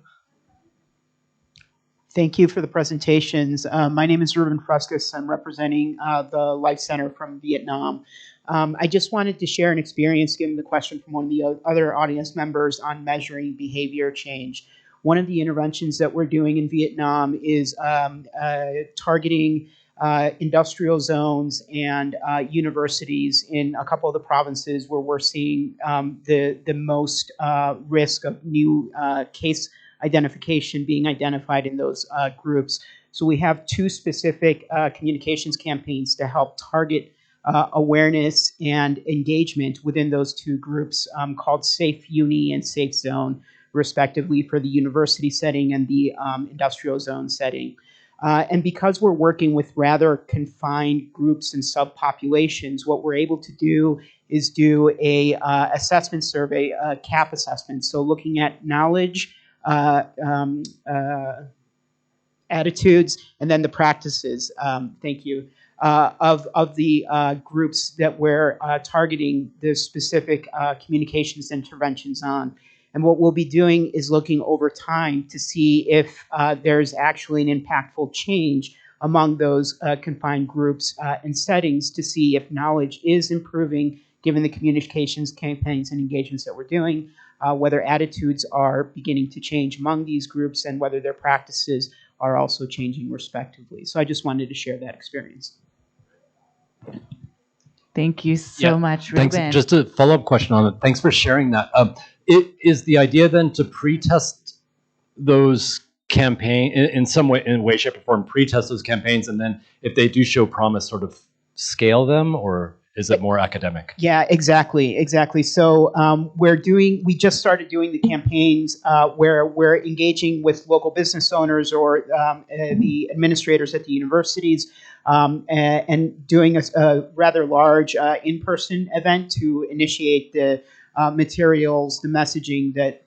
Thank you for the presentations. My name is Ruben Frescus. I'm representing the Life Center from Vietnam. I just wanted to share an experience given the question from one of the other audience members on measuring behavior change. One of the interventions that we're doing in Vietnam is targeting industrial zones and universities in a couple of the provinces where we're seeing the most risk of new case identification being identified in those groups. So we have two specific communications campaigns to help target awareness and engagement within those two groups called Safe Uni and Safe Zone, respectively, for the university setting and the industrial zone setting. And because we're working with rather confined groups and subpopulations, what we're able to do is do a assessment survey, a CAP assessment. So looking at knowledge, attitudes, and then the practices. Thank you. Of the groups that we're targeting the specific communications interventions on. And what we'll be doing is looking over time to see if there's actually an impactful change among those confined groups and settings to see if knowledge is improving given the communications campaigns and engagements that we're doing, whether attitudes are beginning to change among these groups, and whether their practices are also changing respectively. So I just wanted to share that experience. Thank you so much, Ruben. Thanks. Just a follow-up question on it. Thanks for sharing that. Is the idea then to pre-test those in some way, shape, or form, pre-test those campaigns, and then if they do show promise, sort of scale them, or is it more academic? Yeah, exactly. So we just started doing the campaigns where we're engaging with local business owners or the administrators at the universities and doing a rather large in-person event to initiate the materials, the messaging that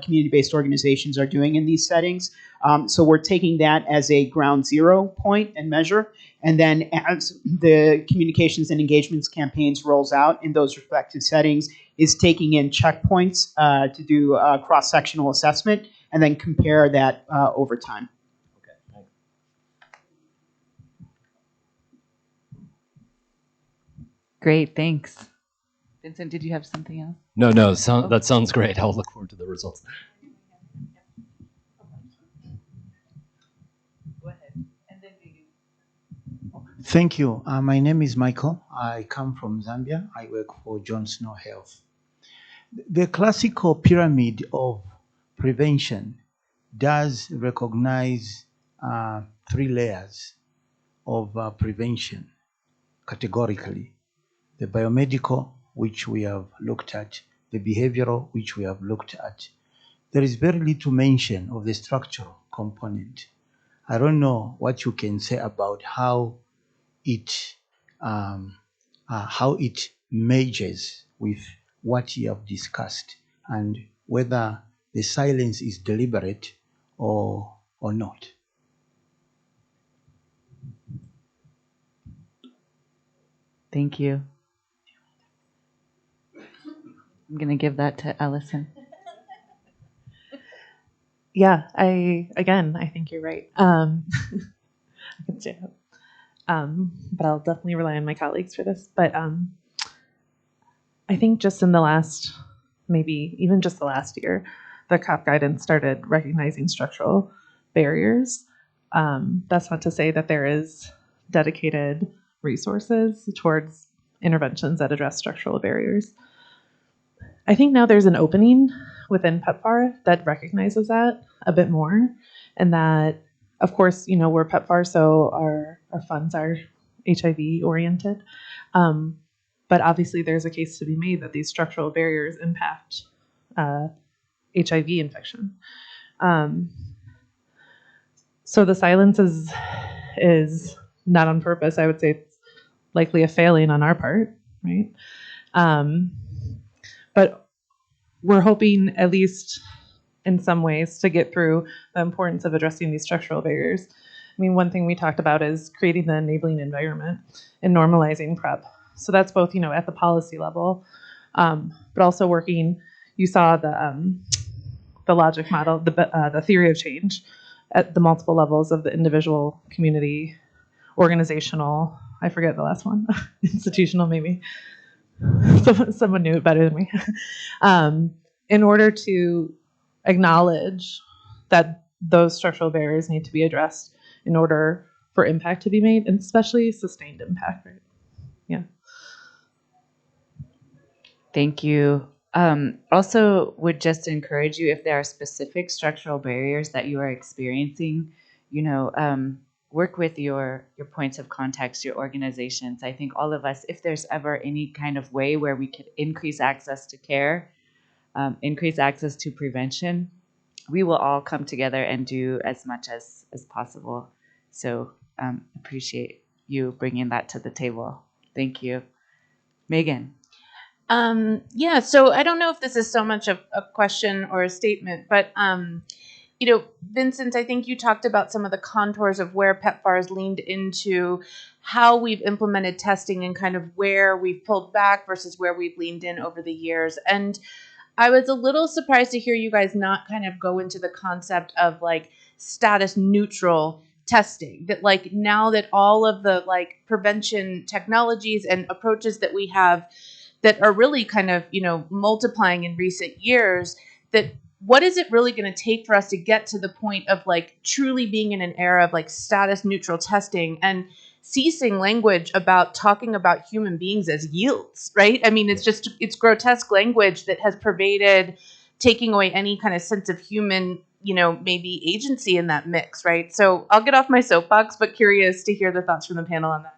community-based organizations are doing in these settings. So we're taking that as a ground zero point and measure. And then as the communications and engagements campaigns rolls out in those respective settings, is taking in checkpoints to do cross-sectional assessment and then compare that over time. Okay, thanks. Great, thanks. Vincent, did you have something else? No, that sounds great. I'll look forward to the results. Go ahead. And then Thank you. My name is Michael. I come from Zambia. I work for John Snow Health. The classical pyramid of prevention does recognize 3 layers of prevention categorically. The biomedical, which we have looked at, the behavioral, which we have looked at. There is very little mention of the structural component. I don't know what you can say about how it merges with what you have discussed, and whether the silence is deliberate or not. Thank you. I'm going to give that to Alison. Yeah, I think you're right. I can say that. But I'll definitely rely on my colleagues for this. But I think just in the last, maybe even just the last year, the COP guidance started recognizing structural barriers. That's not to say that there is dedicated resources towards interventions that address structural barriers. I think now there's an opening within PEPFAR that recognizes that a bit more, and that, of course, we're PEPFAR, so our funds are HIV oriented. But obviously there's a case to be made that these structural barriers impact HIV infection. So the silence is not on purpose. I would say it's likely a failing on our part, right? But we're hoping, at least in some ways, to get through the importance of addressing these structural barriers. I mean, one thing we talked about is creating the enabling environment and normalizing PrEP. So that's both, at the policy level, but also working. You saw the logic model, the theory of change at the multiple levels of the individual, community, organizational. I forget the last one, institutional maybe. Someone knew it better than me. In order to acknowledge that those structural barriers need to be addressed in order for impact to be made, and especially sustained impact, right? Yeah. Thank you. Also, would just encourage you, if there are specific structural barriers that you are experiencing, work with your points of contacts, your organizations. I think all of us, if there's ever any kind of way where we could increase access to care, increase access to prevention, we will all come together and do as much as possible. So appreciate you bringing that to the table. Thank you. Megan. Yeah, so I don't know if this is so much of a question or a statement, but Vincent, I think you talked about some of the contours of where PEPFAR has leaned into how we've implemented testing and kind of where we've pulled back versus where we've leaned in over the years. And I was a little surprised to hear you guys not kind of go into the concept of like status neutral testing, that like now that all of the like prevention technologies and approaches that we have that are really kind of, multiplying in recent years, that what is it really going to take for us to get to the point of like truly being in an era of like status neutral testing and ceasing language about talking about human beings as yields, right? I mean, it's grotesque language that has pervaded taking away any kind of sense of human, maybe agency in that mix, right? So I'll get off my soapbox, but curious to hear the thoughts from the panel on that.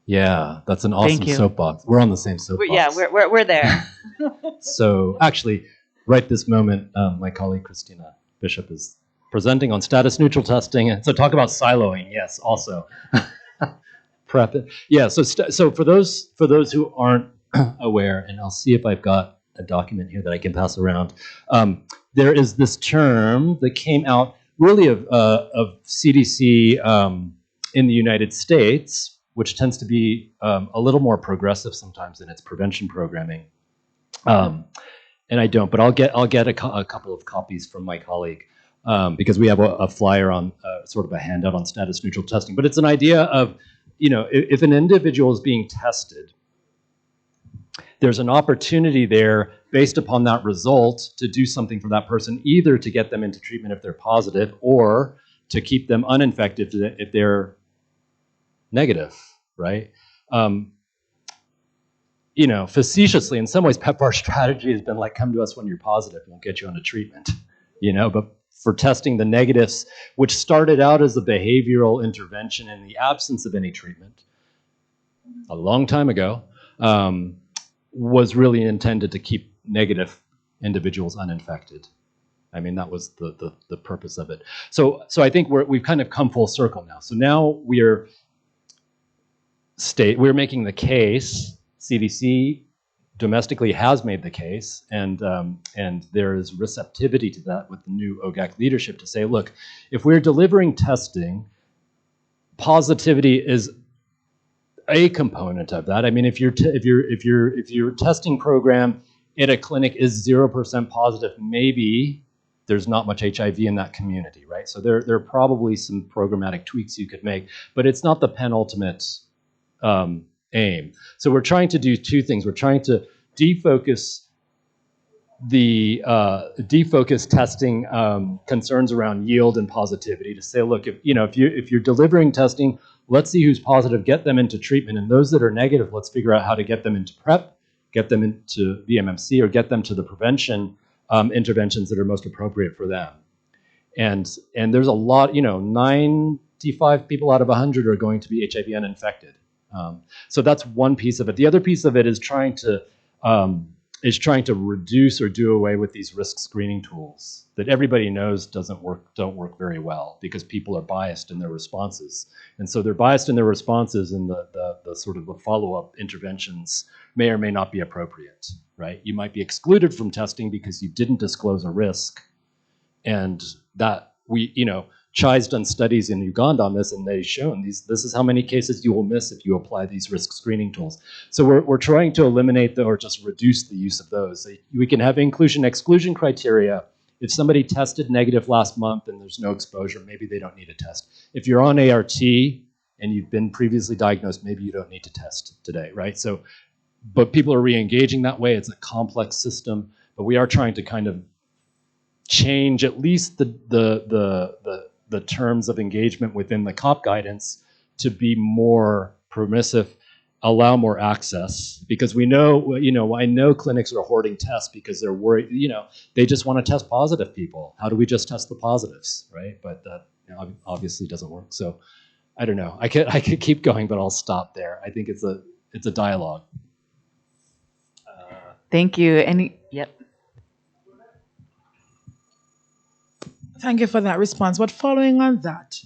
Yeah, that's an awesome soapbox. We're on the same soapbox. Yeah, we're there. So actually, right this moment, my colleague Christina Bishop is presenting on status neutral testing. So talk about siloing. Yes, also. PrEP. Yeah, so for those who aren't aware, and I'll see if I've got a document here that I can pass around. There is this term that came out really of CDC in the United States, which tends to be a little more progressive sometimes in its prevention programming. And I don't, but I'll get a couple of copies from my colleague because we have a flyer on sort of a handout on status neutral testing. But it's an idea of, if an individual is being tested, there's an opportunity there based upon that result to do something for that person, either to get them into treatment if they're positive or to keep them uninfected if they're negative, right? Facetiously, in some ways, PEPFAR strategy has been like, come to us when you're positive, we'll get you onto treatment, but for testing the negatives, which started out as a behavioral intervention in the absence of any treatment a long time ago, was really intended to keep negative individuals uninfected. I mean, that was the purpose of it. So I think we've kind of come full circle now. So now we're making the case. CDC domestically has made the case, and there is receptivity to that with the new OGAC leadership to say, look, if we're delivering testing, positivity is a component of that. I mean, if your testing program at a clinic is 0% positive, maybe there's not much HIV in that community, right? So there are probably some programmatic tweaks you could make, but it's not the penultimate aim. So we're trying to do two things. We're trying to defocus testing concerns around yield and positivity to say, look, if you're delivering testing, let's see who's positive, get them into treatment, and those that are negative, let's figure out how to get them into PrEP, get them into VMMC, or get them to the prevention interventions that are most appropriate for them. And there's a lot, 95 people out of 100 are going to be HIV uninfected. So that's one piece of it. The other piece of it is trying to reduce or do away with these risk screening tools that everybody knows don't work very well because people are biased in their responses. And so they're biased in their responses, and the sort of the follow-up interventions may or may not be appropriate, right? You might be excluded from testing because you didn't disclose a risk. And that CHI's done studies in Uganda on this, and they've shown this is how many cases you will miss if you apply these risk screening tools. So we're trying to eliminate or just reduce the use of those. We can have inclusion-exclusion criteria. If somebody tested negative last month and there's no exposure, maybe they don't need a test. If you're on ART and you've been previously diagnosed, maybe you don't need to test today, right? So, but people are re-engaging that way. It's a complex system, but we are trying to kind of change at least the terms of engagement within the COP guidance to be more permissive, allow more access, because we know, I know clinics are hoarding tests because they're worried, they just want to test positive people. How do we just test the positives, right? But that obviously doesn't work. So I don't know. I could keep going, but I'll stop there. I think it's a dialogue. Thank you. Yep. Thank you for that response. But following on that,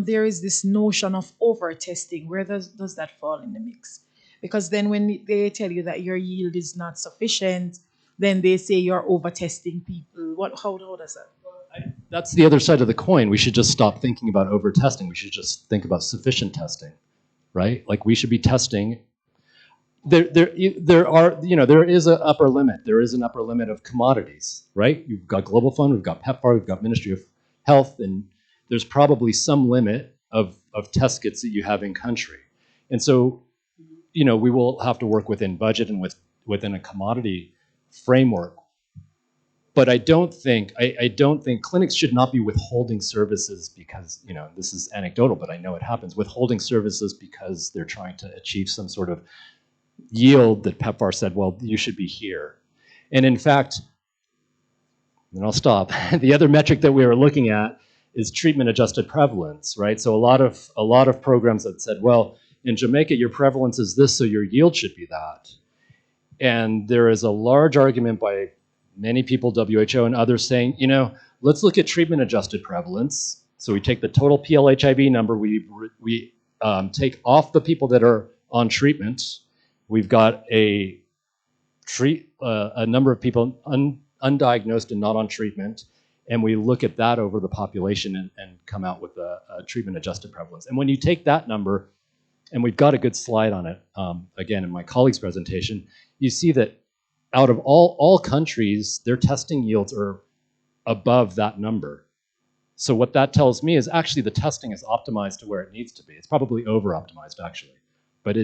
there is this notion of over-testing. Where does that fall in the mix? Because then when they tell you that your yield is not sufficient, then they say you're over-testing people. How does that? That's the other side of the coin. We should just stop thinking about over-testing. We should just think about sufficient testing, right? Like we should be testing. There is an upper limit. There is an upper limit of commodities, right? You've got Global Fund, we've got PEPFAR, we've got Ministry of Health, and there's probably some limit of test kits that you have in country. And so, we will have to work within budget and within a commodity framework. But I don't think clinics should not be withholding services because, this is anecdotal, but I know it happens, withholding services because they're trying to achieve some sort of yield that PEPFAR said, well, you should be here. And in fact, and I'll stop, the other metric that we were looking at is treatment adjusted prevalence, right? So a lot of programs that said, well, in Jamaica, your prevalence is this, so your yield should be that. And there is a large argument by many people, WHO and others, saying, let's look at treatment adjusted prevalence. So we take the total PLHIV number, we take off the people that are on treatment. We've got a number of people undiagnosed and not on treatment, and we look at that over the population and come out with a treatment-adjusted prevalence. And when you take that number, and we've got a good slide on it, again, in my colleague's presentation, you see that out of all countries, their testing yields are above that number. So what that tells me is actually the testing is optimized to where it needs to be. It's probably over-optimized, actually. But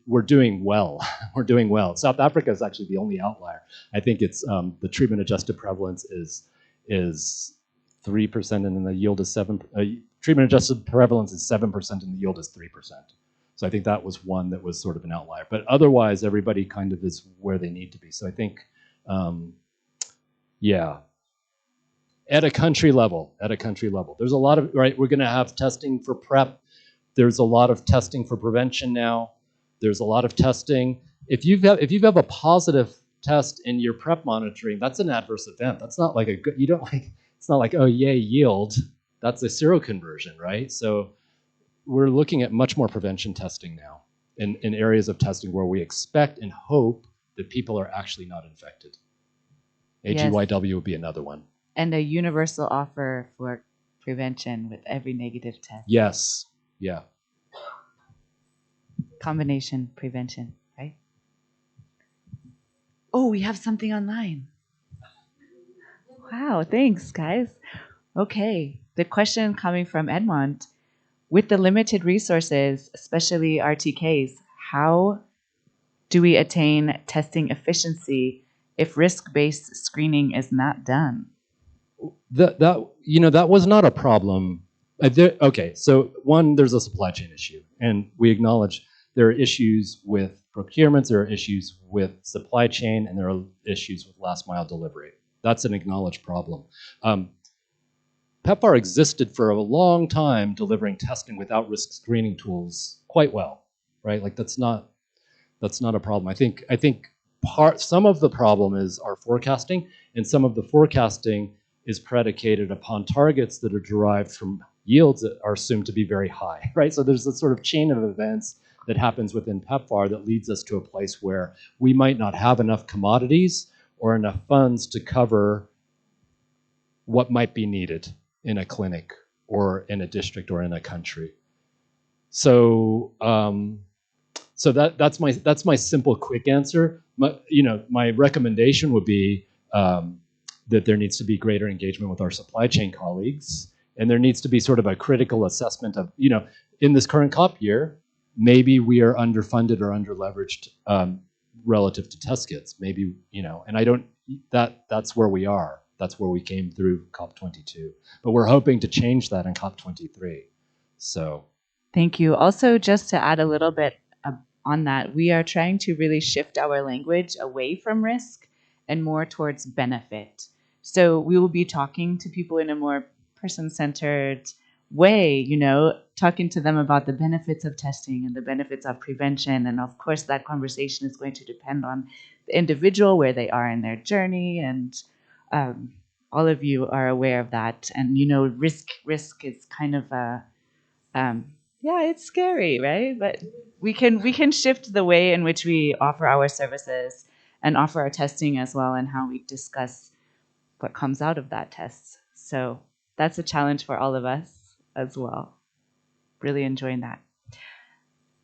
we're doing well. We're doing well. South Africa is actually the only outlier. I think it's the treatment-adjusted prevalence is 3%, and then the yield is 7%. Treatment-adjusted prevalence is 7%, and the yield is 3%. So I think that was one that was sort of an outlier. But otherwise, everybody kind of is where they need to be. So I think, yeah, at a country level, there's a lot of, right, we're going to have testing for PrEP. There's a lot of testing for prevention now. There's a lot of testing. If you have a positive test in your PrEP monitoring, that's an adverse event. That's not like it's not like, oh, yay, yield. That's a seroconversion, right? So we're looking at much more prevention testing now in areas of testing where we expect and hope that people are actually not infected. AGYW would be another one. And a universal offer for prevention with every negative test. Yes. Yeah. Combination prevention, right? Oh, we have something online. Wow, thanks, guys. Okay, the question coming from Edmond. With the limited resources, especially RTKs, how do we attain testing efficiency if risk-based screening is not done? That was not a problem. Okay, so one, there's a supply chain issue, and we acknowledge there are issues with procurements, there are issues with supply chain, and there are issues with last mile delivery. That's an acknowledged problem. PEPFAR existed for a long time, delivering testing without risk screening tools quite well, right? Like that's not a problem. I think some of the problem is our forecasting, and some of the forecasting is predicated upon targets that are derived from yields that are assumed to be very high, right? So there's a sort of chain of events that happens within PEPFAR that leads us to a place where we might not have enough commodities or enough funds to cover what might be needed in a clinic or in a district or in a country. So that's my simple, quick answer. My recommendation would be that there needs to be greater engagement with our supply chain colleagues, and there needs to be sort of a critical assessment of, in this current COP year, maybe we are underfunded or underleveraged relative to test kits. Maybe, and I don't. That's where we are. That's where we came through COP22. But we're hoping to change that in COP23. So. Thank you. Also, just to add a little bit on that, we are trying to really shift our language away from risk and more towards benefit. So we will be talking to people in a more person-centered way, talking to them about the benefits of testing and the benefits of prevention. And of course, that conversation is going to depend on the individual, where they are in their journey. And all of you are aware of that. And, risk is kind of a, it's scary, right? But we can shift the way in which we offer our services and offer our testing as well, and how we discuss what comes out of that test. So that's a challenge for all of us as well. Really enjoying that.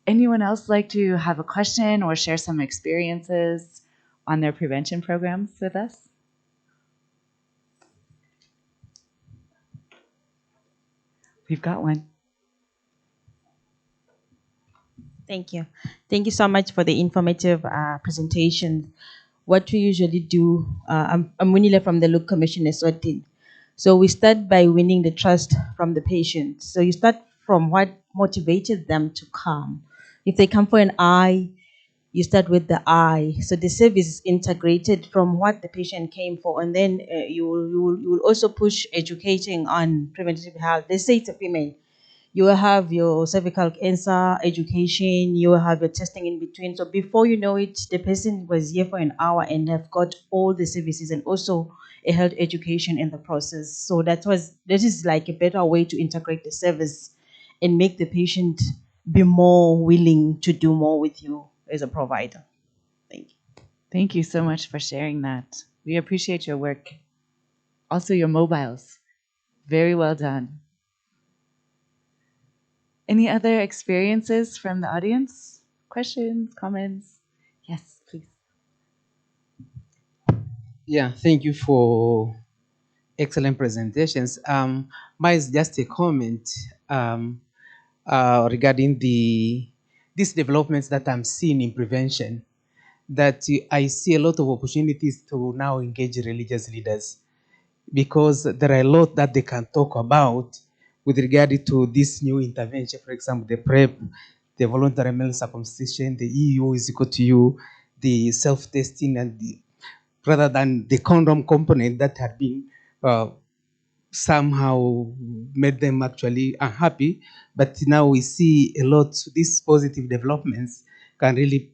Anyone else like to have a question or share some experiences on their prevention programs with us? We've got one. Thank you. Thank you so much for the informative presentation. What we usually do, I'm Munile from the Look Commission Eswatini. So we start by winning the trust from the patient. So you start from what motivated them to come. If they come for an eye, you start with the eye. So the service is integrated from what the patient came for, and then you will also push educating on preventative health. Let's say it's a female. You will have your cervical cancer education, you will have your testing in between. So before you know it, the person was here for an hour and have got all the services and also a health education in the process. So that is like a better way to integrate the service and make the patient be more willing to do more with you as a provider. Thank you. Thank you so much for sharing that. We appreciate your work. Also your mobiles. Very well done. Any other experiences from the audience? Questions, comments? Yes, please. Yeah, thank you for excellent presentations. Mine is just a comment regarding these developments that I'm seeing in prevention, that I see a lot of opportunities to now engage religious leaders, because there are a lot that they can talk about with regard to this new intervention. For example, the PrEP, the voluntary male circumcision, the EU is equal to you, the self-testing, and rather than the condom component that had been somehow made them actually unhappy. But now we see a lot, these positive developments can really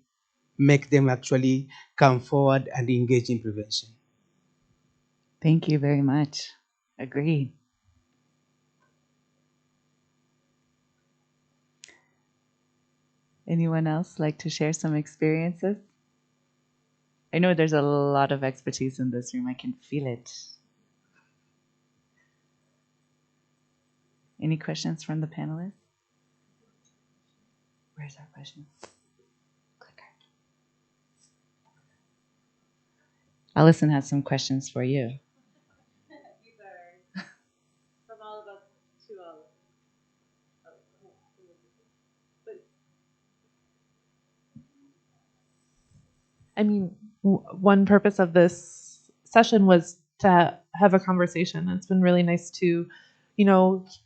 make them actually come forward and engage in prevention. Thank you very much. Agree. Anyone else like to share some experiences? I know there's a lot of expertise in this room. I can feel it. Any questions from the panelists? Where's our question? Clicker. Alison has some questions for you. I mean, one purpose of this session was to have a conversation. It's been really nice to,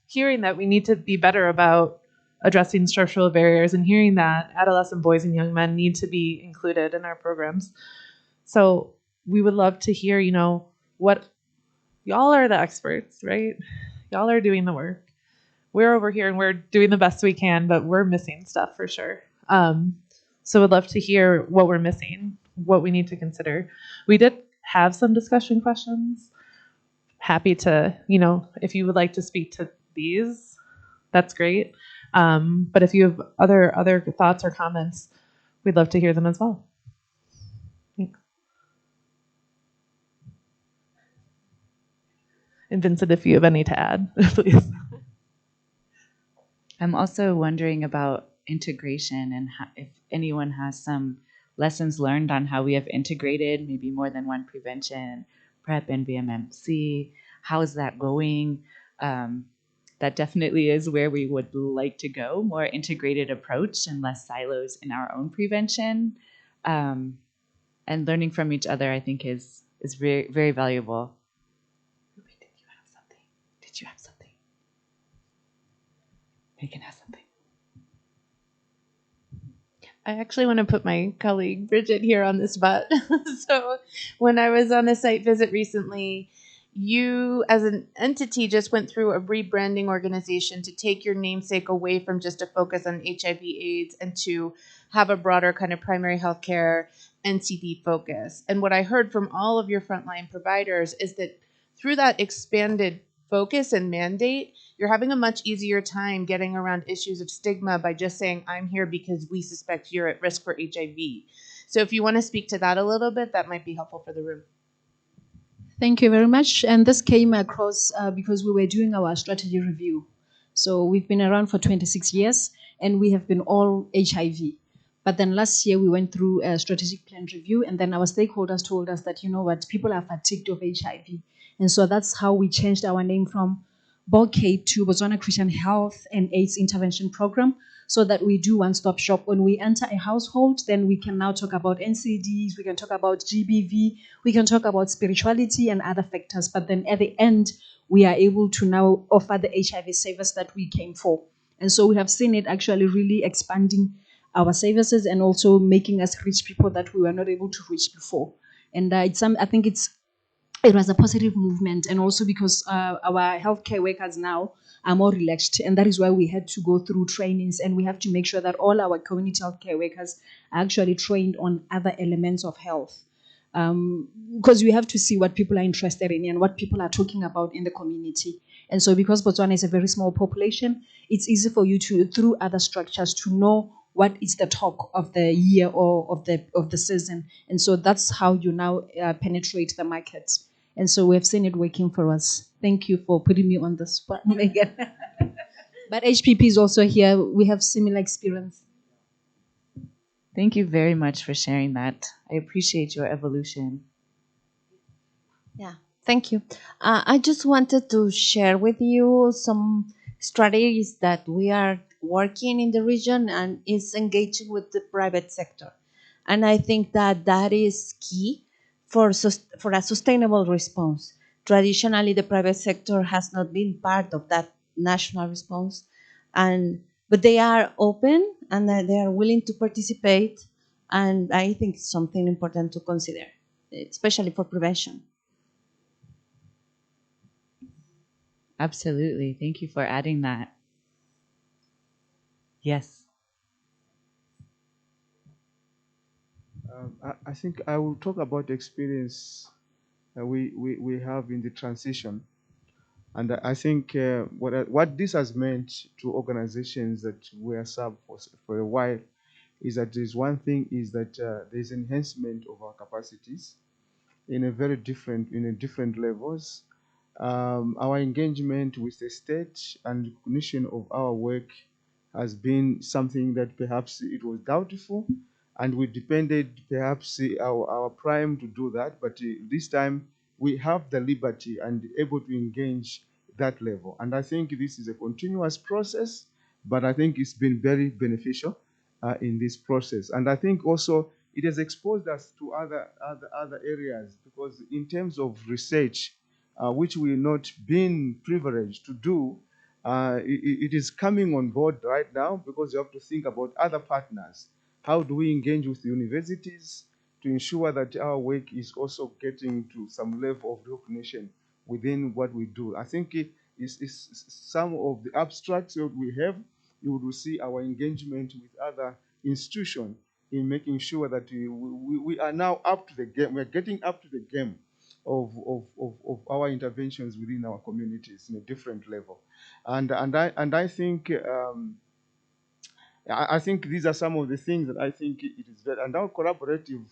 hearing that we need to be better about addressing structural barriers and hearing that adolescent boys and young men need to be included in our programs. So we would love to hear, what y'all are the experts, right? Y'all are doing the work. We're over here and we're doing the best we can, but we're missing stuff for sure. So would love to hear what we're missing, what we need to consider. We did have some discussion questions. Happy to, if you would like to speak to these, that's great. But if you have other thoughts or comments, we'd love to hear them as well. Thanks. And Vincent, if you have any to add, please. I'm also wondering about integration and if anyone has some lessons learned on how we have integrated maybe more than one prevention, PrEP and VMMC. How is that going? That definitely is where we would like to go, more integrated approach and less silos in our own prevention. And learning from each other, I think, is very, very valuable. Did you have something? Did you have something? Megan has something. I actually want to put my colleague Bridget here on the spot. So when I was on a site visit recently, you as an entity just went through a rebranding organization to take your namesake away from just a focus on HIV/AIDS and to have a broader kind of primary healthcare NCD focus. And what I heard from all of your frontline providers is that through that expanded focus and mandate, you're having a much easier time getting around issues of stigma by just saying, I'm here because we suspect you're at risk for HIV. So if you want to speak to that a little bit, that might be helpful for the room. Thank you very much. And this came across because we were doing our strategy review. So we've been around for 26 years and we have been all HIV. But then last year we went through a strategic plan review and then our stakeholders told us that, you know what, people are fatigued of HIV. And so that's how we changed our name from BOCAID to Botswana Christian Health and AIDS Intervention Program, so that we do one-stop shop. When we enter a household, then we can now talk about NCDs, we can talk about GBV, we can talk about spirituality and other factors. But then at the end, we are able to now offer the HIV service that we came for. And so we have seen it actually really expanding our services and also making us reach people that we were not able to reach before. And I think it was a positive movement, and also because our healthcare workers now are more relaxed, and that is why we had to go through trainings, and we have to make sure that all our community healthcare workers are actually trained on other elements of health, because we have to see what people are interested in and what people are talking about in the community. And so because Botswana is a very small population, it's easy for you to, through other structures, to know what is the talk of the year or of the season. And so that's how you now penetrate the market. And so we've seen it working for us. Thank you for putting me on the spot, Megan. But HPP is also here. We have similar experience. Thank you very much for sharing that. I appreciate your evolution. Yeah, thank you. I just wanted to share with you some strategies that we are working in the region and is engaging with the private sector. And I think that that is key for a sustainable response. Traditionally, the private sector has not been part of that national response, but they are open and they are willing to participate. And I think it's something important to consider, especially for prevention. Absolutely. Thank you for adding that. Yes. I think I will talk about the experience we have in the transition. And I think what this has meant to organizations that were served for a while is that there's one thing is that there's enhancement of our capacities in different levels. Our engagement with the state and recognition of our work has been something that perhaps it was doubtful, and we depended perhaps our prime to do that, but this time we have the liberty and able to engage that level. And I think this is a continuous process, but I think it's been very beneficial in this process. And I think also it has exposed us to other areas, because in terms of research, which we've not been privileged to do, it is coming on board right now, because you have to think about other partners. How do we engage with universities to ensure that our work is also getting to some level of recognition within what we do? I think it is some of the abstracts that we have. You will see our engagement with other institutions in making sure that we are now up to the game. We're getting up to the game of our interventions within our communities in a different level. And I think I think these are some of the things that I think it is very, and our collaborative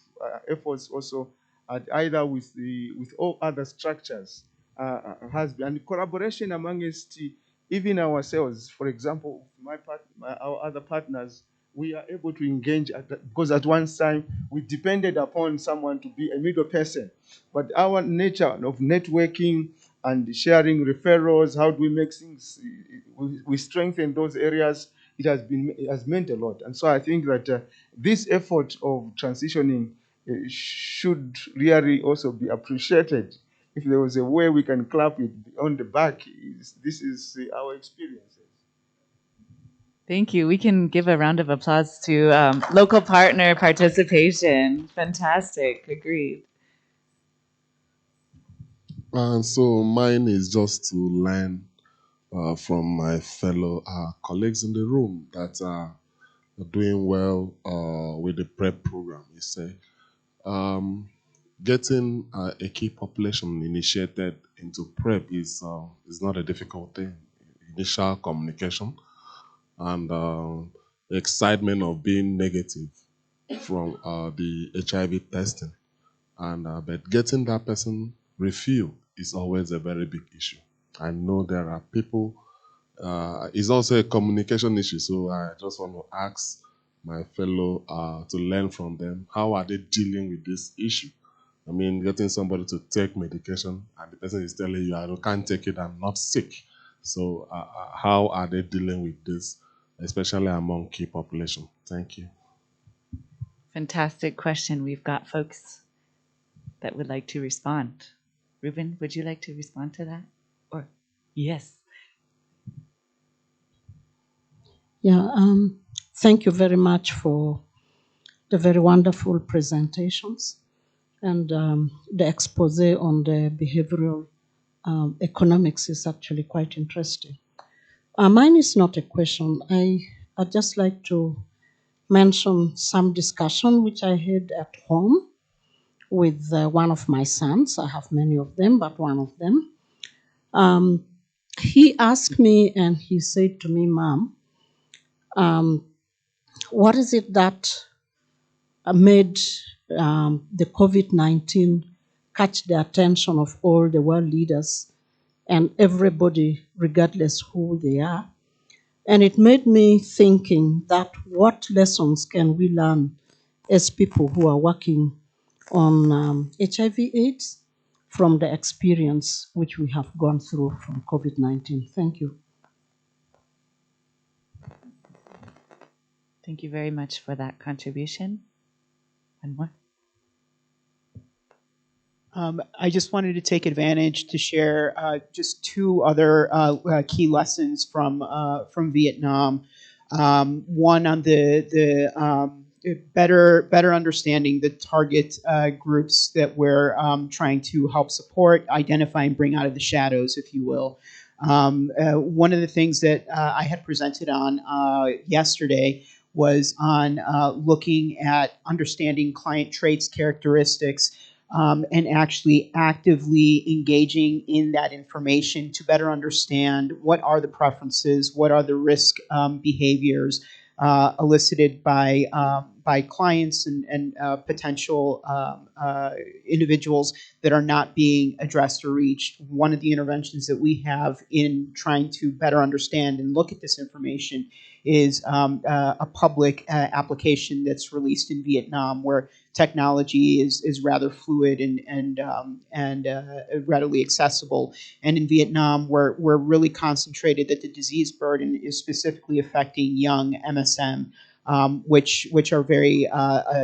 efforts also at either with all other structures has been, and collaboration amongst even ourselves. For example, our other partners, we are able to engage because at one time we depended upon someone to be a middle person, but our nature of networking and sharing referrals, how do we make things, we strengthen those areas. It has meant a lot. And so I think that this effort of transitioning should really also be appreciated. If there was a way we can clap it on the back, this is our experiences. Thank you. We can give a round of applause to local partner participation. Fantastic. Agreed. So mine is just to learn from my fellow colleagues in the room that are doing well with the PrEP program. You say getting a key population initiated into PrEP is not a difficult thing. Initial communication and the excitement of being negative from the HIV testing, and but getting that person refilled is always a very big issue. I know there are people, it's also a communication issue, so I just want to ask my fellow to learn from them. How are they dealing with this issue? I mean, getting somebody to take medication and the person is telling you, I can't take it, I'm not sick. So how are they dealing with this, especially among key population? Thank you. Fantastic question. We've got folks that would like to respond. Ruben, would you like to respond to that? Or yes. Yeah, thank you very much for the very wonderful presentations and the expose on the behavioral economics is actually quite interesting. Mine is not a question. I'd just like to mention some discussion which I had at home with one of my sons. I have many of them, but one of them. He asked me and he said to me, Mom, what is it that made the COVID-19 catch the attention of all the world leaders and everybody, regardless who they are? And it made me thinking that what lessons can we learn as people who are working on HIV/AIDS from the experience which we have gone through from COVID-19. Thank you. Thank you very much for that contribution. One more. I just wanted to take advantage to share just two other key lessons from Vietnam. One on the better understanding the target groups that we're trying to help support, identify, and bring out of the shadows, if you will. One of the things that I had presented on yesterday was on looking at understanding client traits, characteristics, and actually actively engaging in that information to better understand what are the preferences, what are the risk behaviors elicited by by clients and potential individuals that are not being addressed or reached. One of the interventions that we have in trying to better understand and look at this information is a public application that's released in Vietnam, where technology is rather fluid and readily accessible. And in Vietnam, we're really concentrated that the disease burden is specifically affecting young MSM, which are very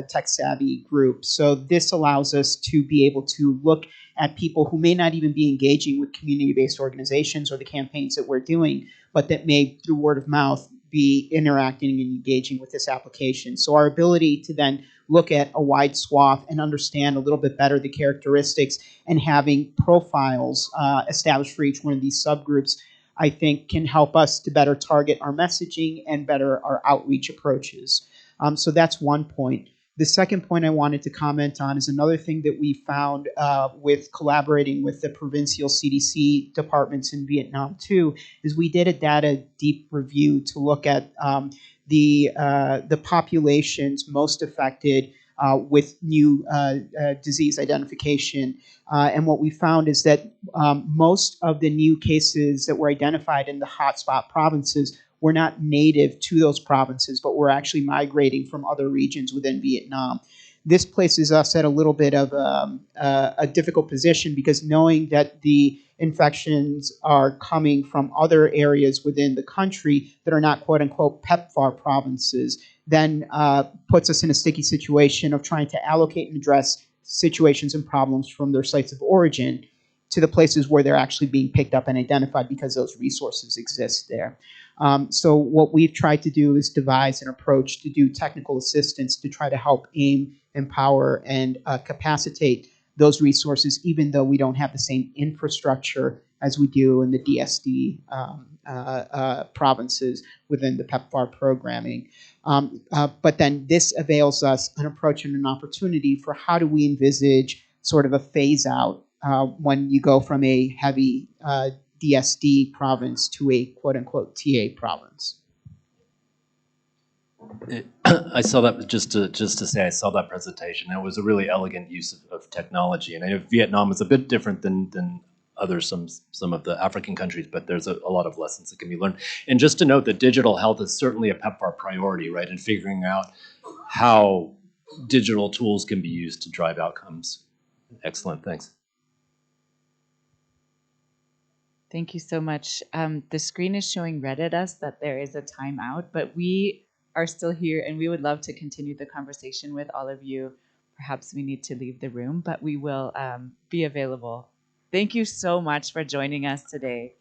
tech-savvy groups. So this allows us to be able to look at people who may not even be engaging with community-based organizations or the campaigns that we're doing, but that may, through word of mouth, be interacting and engaging with this application. So our ability to then look at a wide swath and understand a little bit better the characteristics and having profiles established for each one of these subgroups, I think can help us to better target our messaging and better our outreach approaches. So that's one point. The second point I wanted to comment on is another thing that we found with collaborating with the provincial CDC departments in Vietnam too, is we did a data deep review to look at the populations most affected with new disease identification. And what we found is that most of the new cases that were identified in the hotspot provinces were not native to those provinces, but were actually migrating from other regions within Vietnam. This places us at a little bit of a difficult position, because knowing that the infections are coming from other areas within the country that are not quote-unquote PEPFAR provinces then puts us in a sticky situation of trying to allocate and address situations and problems from their sites of origin to the places where they're actually being picked up and identified, because those resources exist there. So what we've tried to do is devise an approach to do technical assistance to try to help aim, empower, and capacitate those resources, even though we don't have the same infrastructure as we do in the DSD provinces within the PEPFAR programming. But then this avails us an approach and an opportunity for how do we envisage sort of a phase out when you go from a heavy DSD province to a quote-unquote TA province. I saw that just to say I saw that presentation. It was a really elegant use of technology, and I know Vietnam is a bit different than some of the African countries, but there's a lot of lessons that can be learned. And just to note that digital health is certainly a PEPFAR priority, right? And figuring out how digital tools can be used to drive outcomes. Excellent, thanks. Thank you so much. The screen is showing red at us that there is a timeout, but we are still here and we would love to continue the conversation with all of you. Perhaps we need to leave the room, but we will be available. Thank you so much for joining us today.